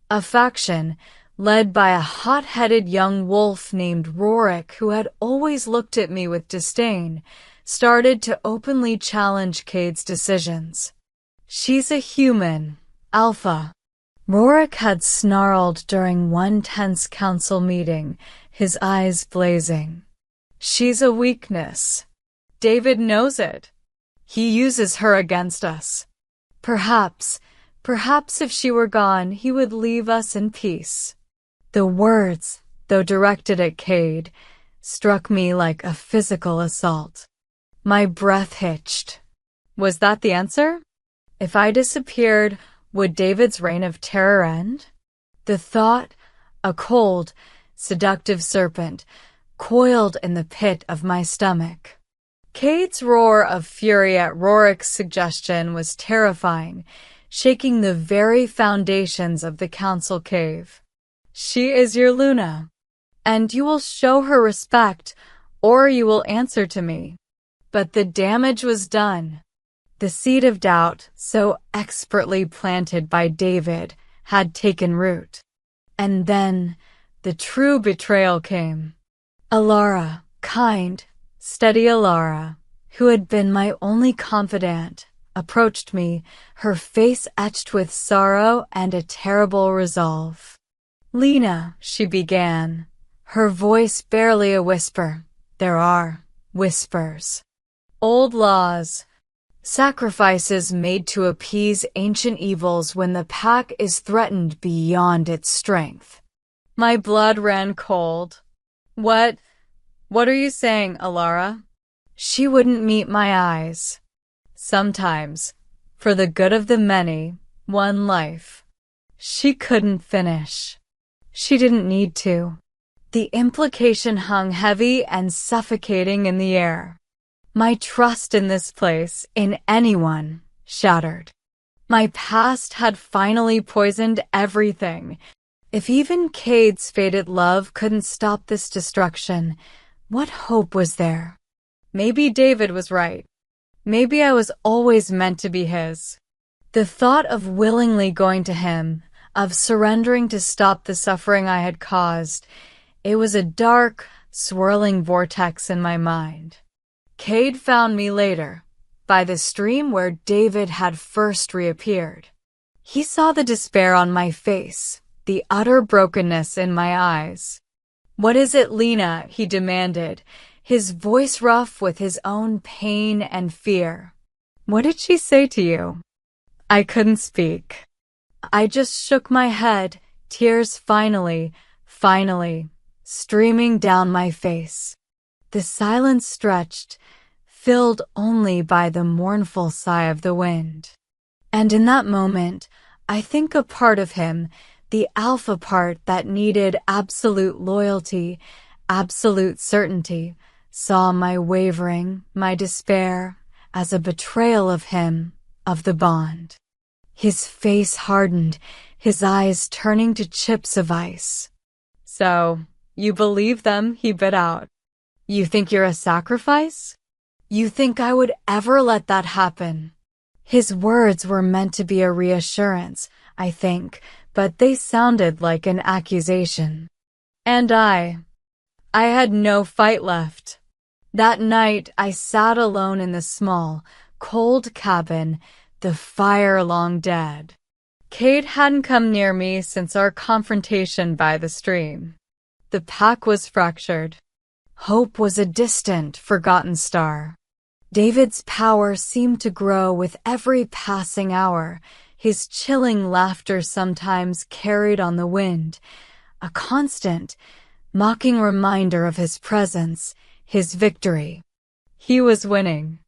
A faction, led by a hot-headed young wolf named Rorik who had always looked at me with disdain, started to openly challenge Kade's decisions. She's a human, Alpha. Rorik had snarled during one tense council meeting, his eyes blazing. She's a weakness. David knows it. He uses her against us. Perhaps if she were gone, he would leave us in peace. The words, though directed at Kade, struck me like a physical assault. My breath hitched. Was that the answer? If I disappeared, would David's reign of terror end? The thought, a cold, seductive serpent, coiled in the pit of my stomach. Kade's roar of fury at Rorik's suggestion was terrifying, shaking the very foundations of the council cave. She is your Luna, and you will show her respect, or you will answer to me. But the damage was done. The seed of doubt, so expertly planted by David, had taken root. And then the true betrayal came. Alara, kind, steady Alara, who had been my only confidant, approached me, her face etched with sorrow and a terrible resolve. Lena, she began, her voice barely a whisper. There are whispers. Old laws. Sacrifices made to appease ancient evils when the pack is threatened beyond its strength. My blood ran cold. What are you saying, Alara? She wouldn't meet my eyes. Sometimes, for the good of the many, one life. She couldn't finish. She didn't need to. The implication hung heavy and suffocating in the air. My trust in this place, in anyone, shattered. My past had finally poisoned everything. If even Kade's fated love couldn't stop this destruction, what hope was there? Maybe David was right. Maybe I was always meant to be his. The thought of willingly going to him, of surrendering to stop the suffering I had caused, it was a dark, swirling vortex in my mind. Kade found me later, by the stream where David had first reappeared. He saw the despair on my face, the utter brokenness in my eyes. What is it, Lena? He demanded, his voice rough with his own pain and fear. What did she say to you? I couldn't speak. I just shook my head, tears finally, streaming down my face. The silence stretched, filled only by the mournful sigh of the wind. And in that moment, I think a part of him, the alpha part that needed absolute loyalty, absolute certainty, saw my wavering, my despair, as a betrayal of him, of the bond. His face hardened, his eyes turning to chips of ice. So, you believe them, he bit out. You think you're a sacrifice? You think I would ever let that happen? His words were meant to be a reassurance, I think, but they sounded like an accusation. And I I had no fight left. That night, I sat alone in the small, cold cabin, the fire long dead. Kate hadn't come near me since our confrontation by the stream. The pack was fractured. Hope was a distant, forgotten star. David's power seemed to grow with every passing hour, his chilling laughter sometimes carried on the wind, a constant, mocking reminder of his presence, his victory. He was winning,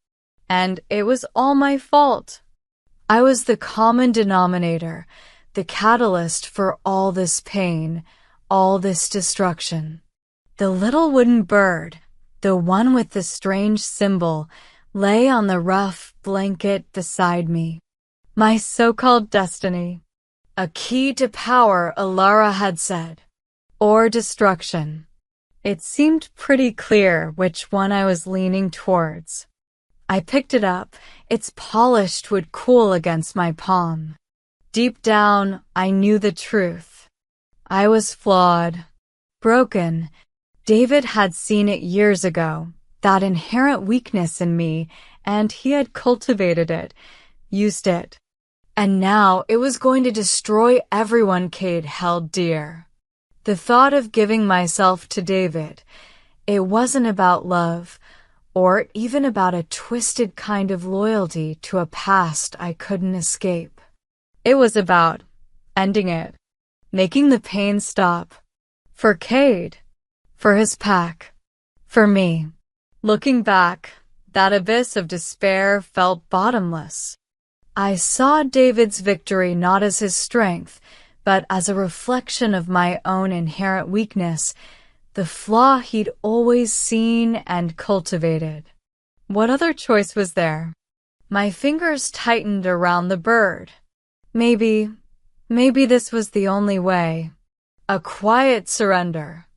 and it was all my fault. I was the common denominator, the catalyst for all this pain, all this destruction. The little wooden bird, the one with the strange symbol, lay on the rough blanket beside me. My so-called destiny. A key to power, Alara had said. Or destruction. It seemed pretty clear which one I was leaning towards. I picked it up. Its polish would cool against my palm. Deep down, I knew the truth. I was flawed, broken. David had seen it years ago, that inherent weakness in me, and he had cultivated it, used it. And now it was going to destroy everyone Kate held dear. The thought of giving myself to David, it wasn't about love, or even about a twisted kind of loyalty to a past I couldn't escape. It was about ending it, making the pain stop. For Cade, for his pack, for me. Looking back, that abyss of despair felt bottomless. I saw David's victory not as his strength, but as a reflection of my own inherent weakness, the flaw he'd always seen and cultivated. What other choice was there? My fingers tightened around the bird. Maybe this was the only way. A quiet surrender.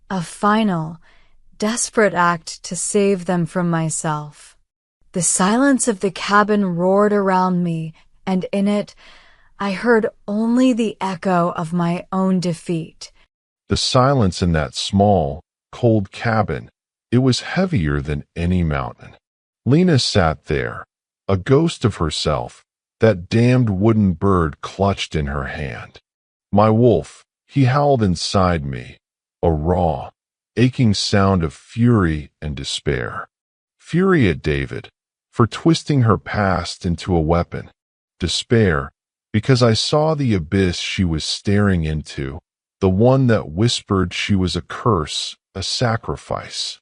A final, desperate act to save them from myself. The silence of the cabin roared around me, and in it, I heard only the echo of my own defeat. The silence in that small, cold cabin, it was heavier than any mountain. Lena sat there, a ghost of herself, that damned wooden bird clutched in her hand. My wolf, he howled inside me, a raw, aching sound of fury and despair. Fury at David, for twisting her past into a weapon. Despair, because I saw the abyss she was staring into, the one that whispered she was a curse, a sacrifice.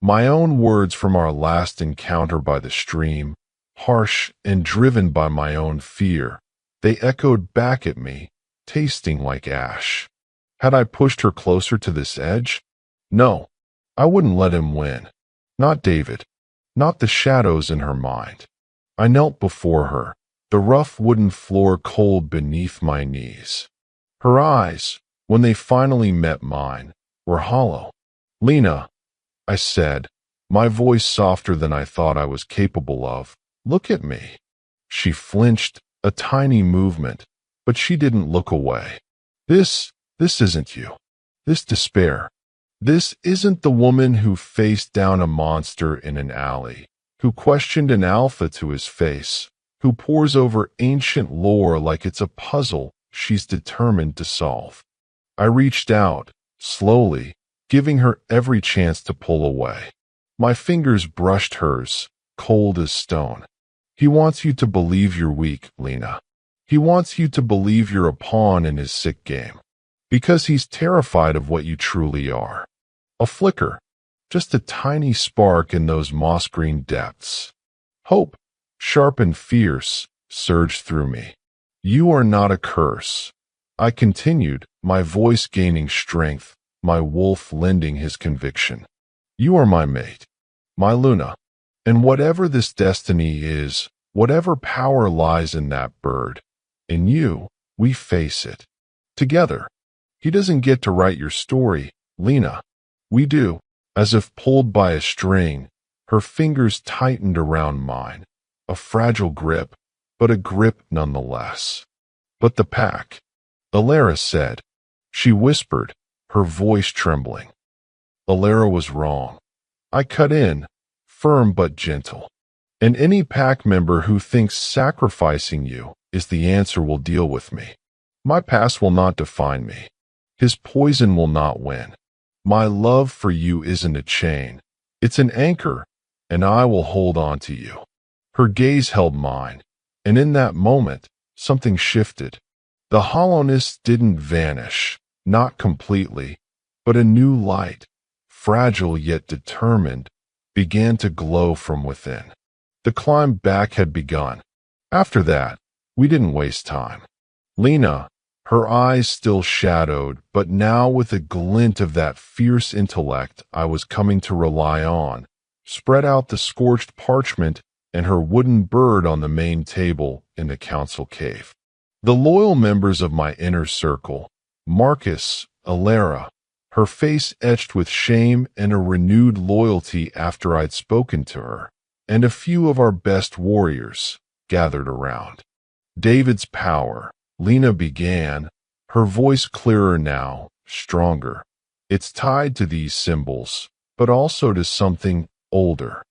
My own words from our last encounter by the stream, harsh and driven by my own fear, they echoed back at me, tasting like ash. Had I pushed her closer to this edge? No, I wouldn't let him win. Not David, not the shadows in her mind. I knelt before her, the rough wooden floor cold beneath my knees. Her eyes, when they finally met mine, were hollow. Lena, I said, my voice softer than I thought I was capable of, look at me. She flinched, a tiny movement, but she didn't look away. This isn't you. This despair. This isn't the woman who faced down a monster in an alley, who questioned an alpha to his face, who pores over ancient lore like it's a puzzle she's determined to solve. I reached out, slowly, giving her every chance to pull away. My fingers brushed hers, cold as stone. He wants you to believe you're weak, Lena. He wants you to believe you're a pawn in his sick game. Because he's terrified of what you truly are. A flicker, just a tiny spark in those moss-green depths. Hope, sharp and fierce, surged through me. You are not a curse. I continued, my voice gaining strength, my wolf lending his conviction. You are my mate, my Luna. And whatever this destiny is, whatever power lies in that bird, in you, we face it. Together. He doesn't get to write your story, Lena. We do. As if pulled by a string, her fingers tightened around mine. A fragile grip, but a grip nonetheless. But the pack, Alara said. She whispered, her voice trembling. Alara was wrong. I cut in, firm but gentle. And any pack member who thinks sacrificing you is the answer will deal with me. My past will not define me. His poison will not win. My love for you isn't a chain. It's an anchor, and I will hold on to you. Her gaze held mine, and in that moment, something shifted. The hollowness didn't vanish, not completely, but a new light, fragile yet determined, began to glow from within. The climb back had begun. After that, we didn't waste time. Lena, her eyes still shadowed, but now with a glint of that fierce intellect I was coming to rely on, spread out the scorched parchment and her wooden bird on the main table in the council cave. The loyal members of my inner circle, Marcus, Alara, her face etched with shame and a renewed loyalty after I'd spoken to her, and a few of our best warriors gathered around. David's power, Lena began, her voice clearer now, stronger. It's tied to these symbols, but also to something older,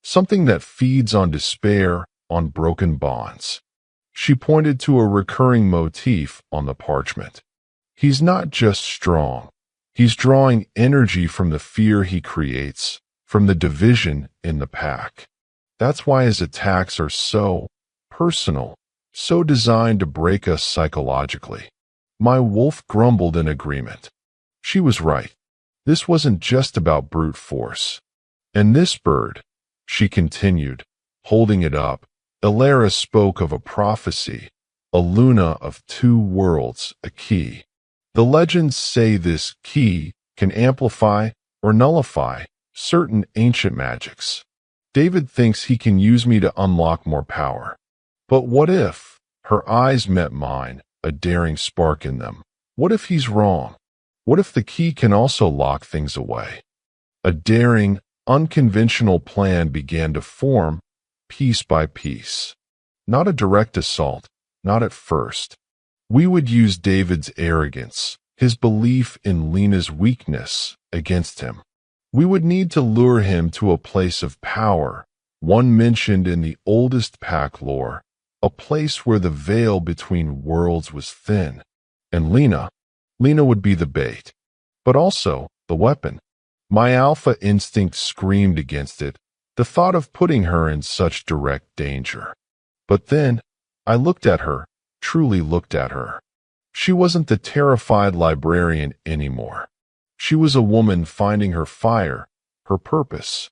something that feeds on despair, on broken bonds. She pointed to a recurring motif on the parchment. He's not just strong. He's drawing energy from the fear he creates, from the division in the pack. That's why his attacks are so personal, so designed to break us psychologically. My wolf grumbled in agreement. She was right. This wasn't just about brute force. And this bird, she continued, holding it up, Alara spoke of a prophecy, a Luna of two worlds, a key. The legends say this key can amplify or nullify certain ancient magics. David thinks he can use me to unlock more power. But what if? Her eyes met mine, a daring spark in them. What if he's wrong? What if the key can also lock things away? A daring, unconventional plan began to form, piece by piece. Not a direct assault, not at first. We would use David's arrogance, his belief in Lena's weakness, against him. We would need to lure him to a place of power, one mentioned in the oldest pack lore, a place where the veil between worlds was thin. And Lena would be the bait, but also the weapon. My alpha instinct screamed against it, the thought of putting her in such direct danger. But then, I looked at her, truly looked at her. She wasn't the terrified librarian anymore. She was a woman finding her fire, her purpose.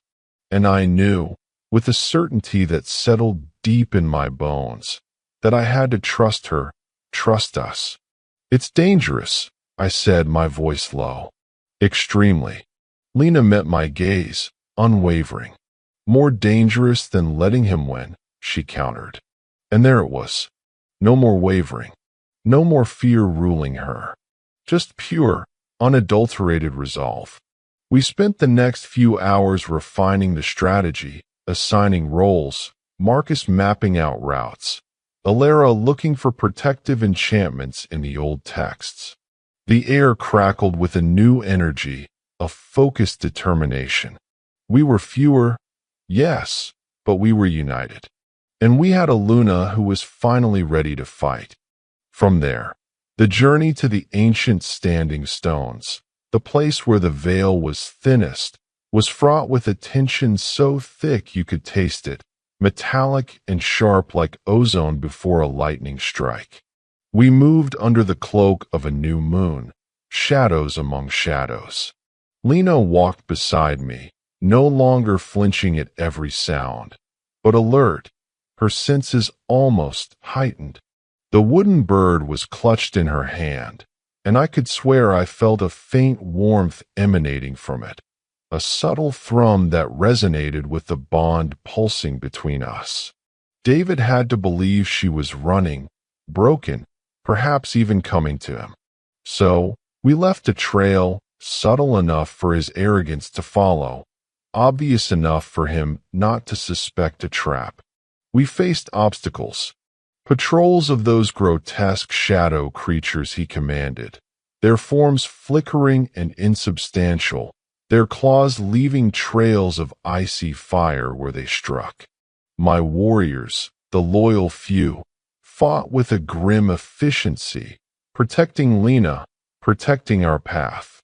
And I knew, with a certainty that settled deep in my bones, that I had to trust her, trust us. It's dangerous, I said, my voice low. Extremely. Lena met my gaze, unwavering. More dangerous than letting him win, she countered. And there it was. No more wavering. No more fear ruling her. Just pure, unadulterated resolve. We spent the next few hours refining the strategy, assigning roles, Marcus mapping out routes, Alara looking for protective enchantments in the old texts. The air crackled with a new energy, a focused determination. We were fewer, yes, but we were united. And we had a Luna who was finally ready to fight. From there, the journey to the ancient standing stones, the place where the veil was thinnest, was fraught with a tension so thick you could taste it, metallic and sharp like ozone before a lightning strike. We moved under the cloak of a new moon, shadows among shadows. Lena walked beside me, no longer flinching at every sound, but alert, her senses almost heightened. The wooden bird was clutched in her hand, and I could swear I felt a faint warmth emanating from it, a subtle thrum that resonated with the bond pulsing between us. David had to believe she was running, broken, perhaps even coming to him. So, we left a trail, subtle enough for his arrogance to follow, obvious enough for him not to suspect a trap. We faced obstacles, patrols of those grotesque shadow creatures he commanded, their forms flickering and insubstantial, their claws leaving trails of icy fire where they struck. My warriors, the loyal few, fought with a grim efficiency, protecting Lena, protecting our path.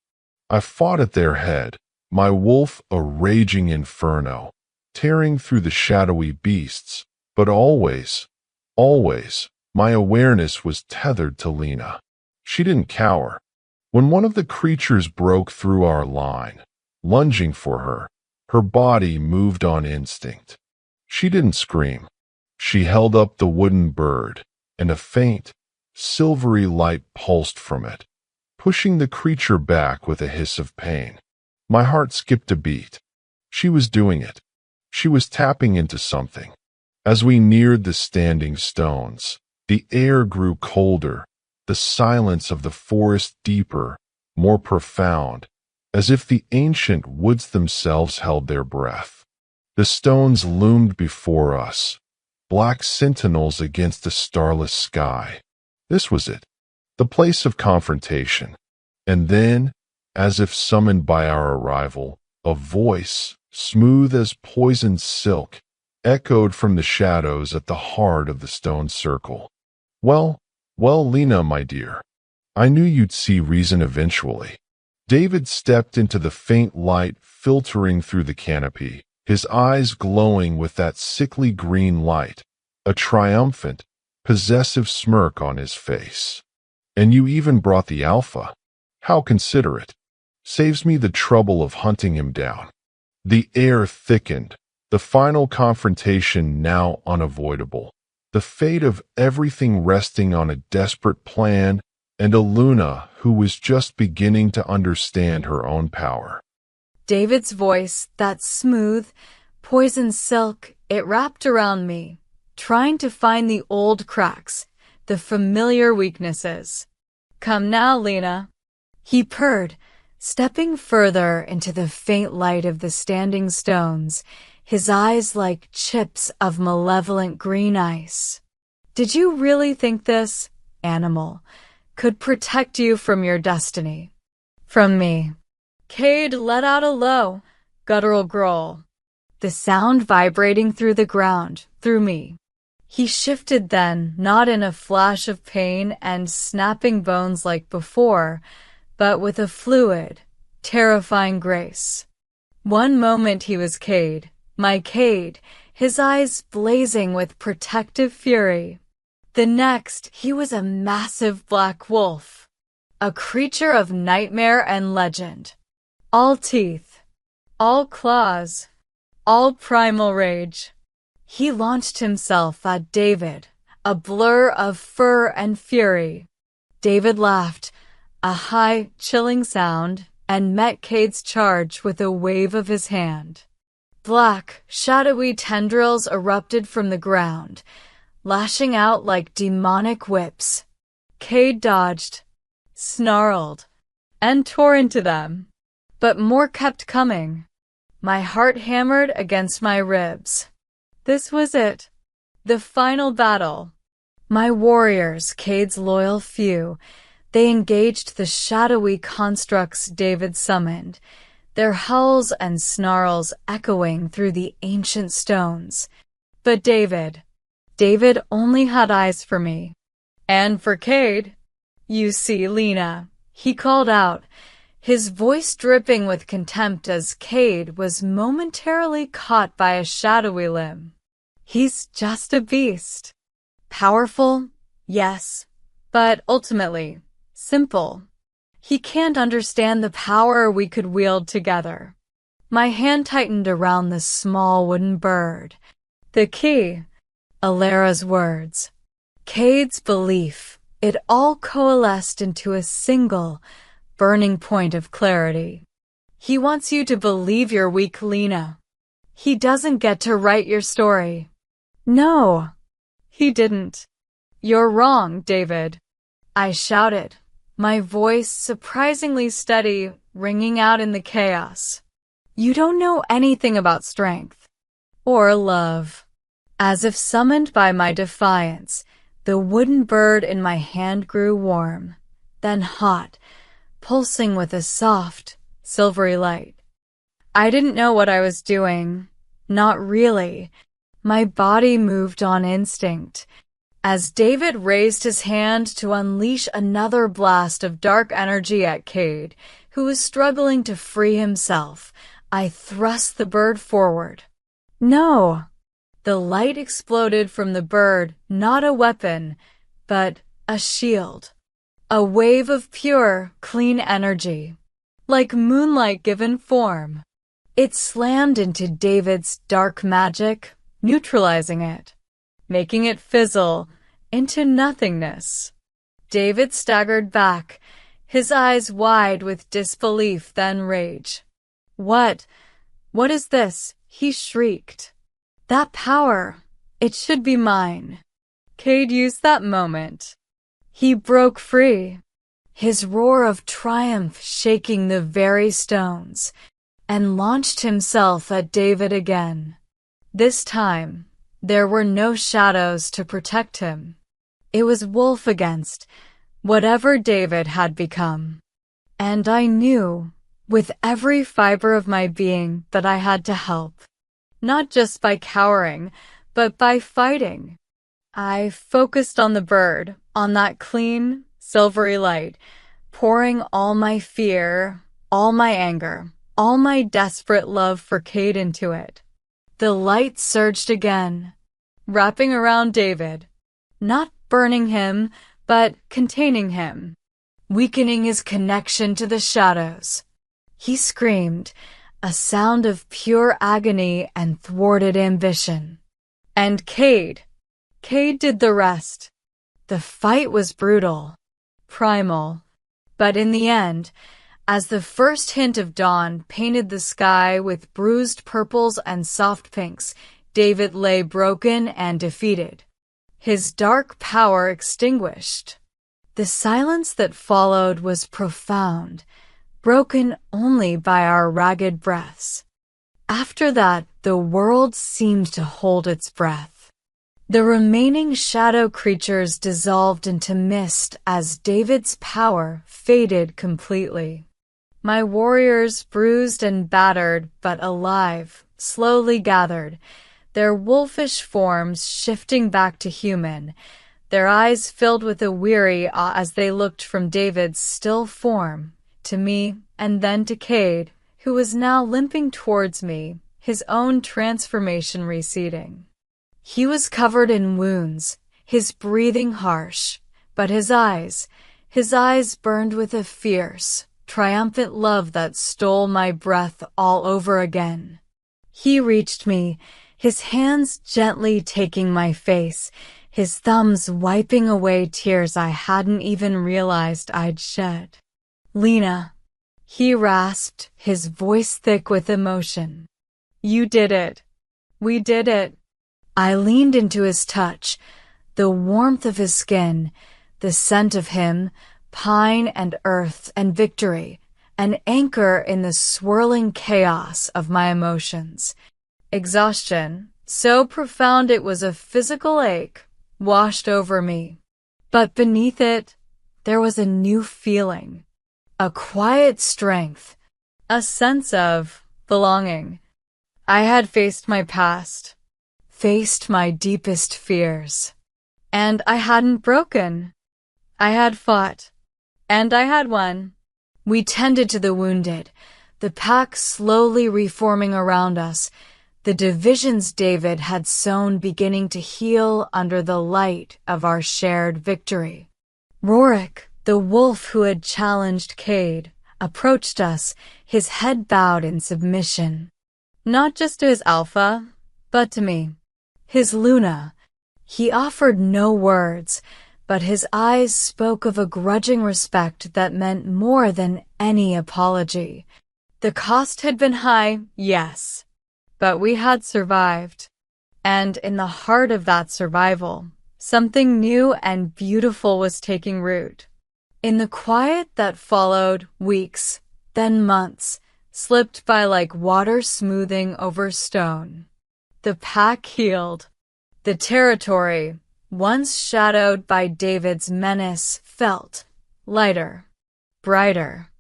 I fought at their head, my wolf a raging inferno, tearing through the shadowy beasts, but always, my awareness was tethered to Lena. She didn't cower. When one of the creatures broke through our line, lunging for her, her body moved on instinct. She didn't scream. She held up the wooden bird, and a faint, silvery light pulsed from it, pushing the creature back with a hiss of pain. My heart skipped a beat. She was doing it. She was tapping into something. As we neared the standing stones, the air grew colder, the silence of the forest deeper, more profound, as if the ancient woods themselves held their breath. The stones loomed before us, black sentinels against a starless sky. This was it, the place of confrontation. And then, as if summoned by our arrival, a voice, smooth as poisoned silk, echoed from the shadows at the heart of the stone circle. Well, Lena, my dear, I knew you'd see reason eventually. David stepped into the faint light filtering through the canopy, his eyes glowing with that sickly green light, a triumphant, possessive smirk on his face. And you even brought the Alpha. How considerate. Saves me the trouble of hunting him down. The air thickened, the final confrontation now unavoidable. The fate of everything resting on a desperate plan and a Luna who was just beginning to understand her own power. David's voice, that smooth, poison silk, it wrapped around me, trying to find the old cracks, the familiar weaknesses. Come now, Lena. He purred, stepping further into the faint light of the standing stones, his eyes like chips of malevolent green ice. Did you really think this, animal, could protect you from your destiny? From me. Kade let out a low, guttural growl, the sound vibrating through the ground, through me. He shifted then, not in a flash of pain and snapping bones like before, but with a fluid, terrifying grace. One moment he was Kade, my Kade, his eyes blazing with protective fury. The next, he was a massive black wolf, a creature of nightmare and legend. All teeth, all claws, all primal rage. He launched himself at David, a blur of fur and fury. David laughed, a high, chilling sound, and met Kade's charge with a wave of his hand. Black, shadowy tendrils erupted from the ground, lashing out like demonic whips. Kade dodged, snarled, and tore into them. But more kept coming. My heart hammered against my ribs. This was it, the final battle. My warriors, Kade's loyal few, they engaged the shadowy constructs David summoned, their howls and snarls echoing through the ancient stones. But David only had eyes for me. And for Kade. You see, Lena, he called out, his voice dripping with contempt as Kade was momentarily caught by a shadowy limb. He's just a beast. Powerful, yes, but ultimately, simple. He can't understand the power we could wield together. My hand tightened around the small wooden bird. The key, Alara's words. Kade's belief, it all coalesced into a single, burning point of clarity. He wants you to believe you're weak, Lena. He doesn't get to write your story. No, he didn't. You're wrong, David. I shouted, my voice surprisingly steady, ringing out in the chaos. You don't know anything about strength. Or love. As if summoned by my defiance, the wooden bird in my hand grew warm, then hot, pulsing with a soft, silvery light. I didn't know what I was doing. Not really. My body moved on instinct. As David raised his hand to unleash another blast of dark energy at Kade, who was struggling to free himself, I thrust the bird forward. No! The light exploded from the bird, not a weapon, but a shield. A wave of pure, clean energy. Like moonlight given form. It slammed into David's dark magic, neutralizing it, making it fizzle into nothingness. David staggered back, his eyes wide with disbelief, then rage. What is this? He shrieked. That power, it should be mine. Kade used that moment. He broke free, his roar of triumph shaking the very stones, and launched himself at David again. This time, there were no shadows to protect him. It was wolf against whatever David had become. And I knew, with every fiber of my being, that I had to help. Not just by cowering, but by fighting. I focused on the bird, on that clean, silvery light, pouring all my fear, all my anger, all my desperate love for Kade into it. The light surged again, wrapping around David, not burning him, but containing him, weakening his connection to the shadows. He screamed, a sound of pure agony and thwarted ambition. And Kade did the rest. The fight was brutal, primal, but in the end, as the first hint of dawn painted the sky with bruised purples and soft pinks, David lay broken and defeated, his dark power extinguished. The silence that followed was profound, broken only by our ragged breaths. After that, the world seemed to hold its breath. The remaining shadow creatures dissolved into mist as David's power faded completely. My warriors, bruised and battered, but alive, slowly gathered, their wolfish forms shifting back to human, their eyes filled with a weary awe as they looked from David's still form to me and then to Kade, who was now limping towards me, his own transformation receding. He was covered in wounds, his breathing harsh, but his eyes burned with a fierce, triumphant love that stole my breath all over again. He reached me, his hands gently taking my face, his thumbs wiping away tears I hadn't even realized I'd shed. Lena, he rasped, his voice thick with emotion. You did it. We did it. I leaned into his touch, the warmth of his skin, the scent of him, pine and earth and victory, an anchor in the swirling chaos of my emotions. Exhaustion, so profound it was a physical ache, washed over me. But beneath it, there was a new feeling, a quiet strength, a sense of belonging. I had faced my past, faced my deepest fears, and I hadn't broken. I had fought, and I had won. We tended to the wounded, the pack slowly reforming around us, the divisions David had sown beginning to heal under the light of our shared victory. Rorik, the wolf who had challenged Kade, approached us, his head bowed in submission. Not just to his alpha, but to me, his Luna. He offered no words, but his eyes spoke of a grudging respect that meant more than any apology. The cost had been high, yes, but we had survived. And in the heart of that survival, something new and beautiful was taking root. In the quiet that followed, weeks, then months, slipped by like water smoothing over stone. The pack healed. The territory, once shadowed by David's menace, felt lighter, brighter.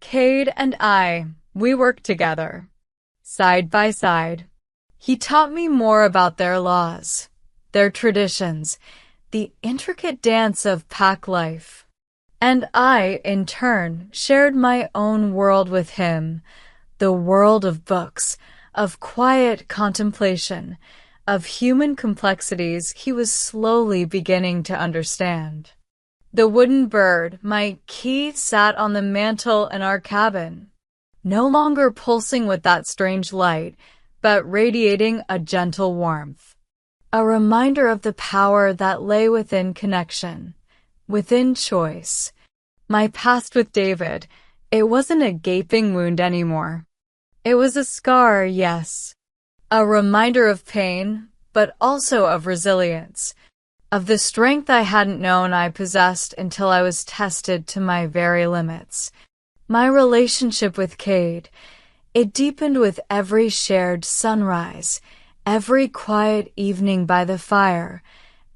Kade and I, we worked together. side by side. He taught me more about their laws, their traditions, the intricate dance of pack life. And I, in turn, shared my own world with him, the world of books, of quiet contemplation, of human complexities he was slowly beginning to understand. The wooden bird, my key, sat on the mantel in our cabin, no longer pulsing with that strange light, but radiating a gentle warmth. A reminder of the power that lay within connection, within choice. My past with David, it wasn't a gaping wound anymore. It was a scar, yes. A reminder of pain, but also of resilience, of the strength I hadn't known I possessed until I was tested to my very limits. My relationship with Kade, it deepened with every shared sunrise, every quiet evening by the fire,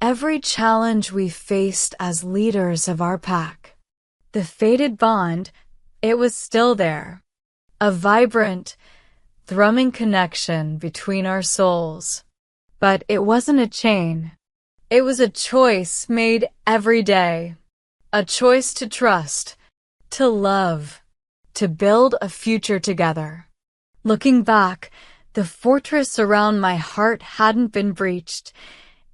every challenge we faced as leaders of our pack. The faded bond, it was still there, a vibrant, thrumming connection between our souls. But it wasn't a chain. It was a choice made every day, a choice to trust, to love, to build a future together. Looking back, the fortress around my heart hadn't been breached.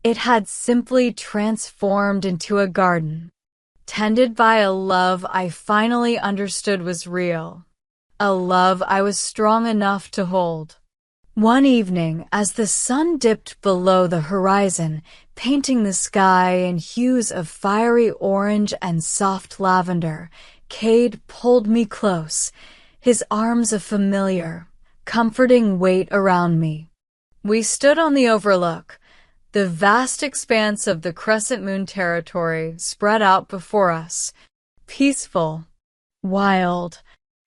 It had simply transformed into a garden, tended by a love I finally understood was real, a love I was strong enough to hold. One evening, as the sun dipped below the horizon, painting the sky in hues of fiery orange and soft lavender, Kade pulled me close, his arms a familiar, comforting weight around me. We stood on the overlook, the vast expanse of the Crescent Moon territory spread out before us, peaceful, wild.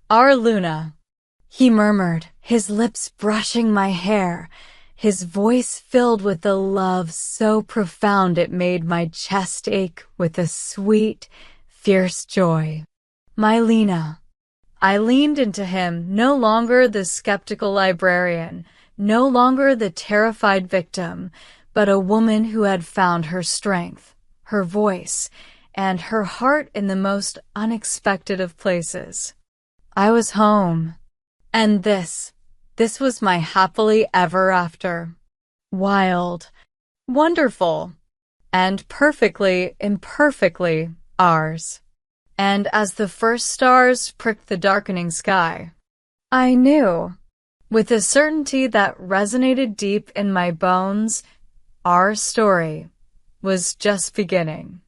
Our Luna, he murmured, his lips brushing my hair, his voice filled with a love so profound it made my chest ache with a sweet, fierce joy. My Lena. I leaned into him, no longer the skeptical librarian, no longer the terrified victim, but a woman who had found her strength, her voice, and her heart in the most unexpected of places. I was home. And this was my happily ever after. Wild, wonderful, and perfectly, imperfectly ours. And as the first stars pricked the darkening sky, I knew, with a certainty that resonated deep in my bones, our story was just beginning.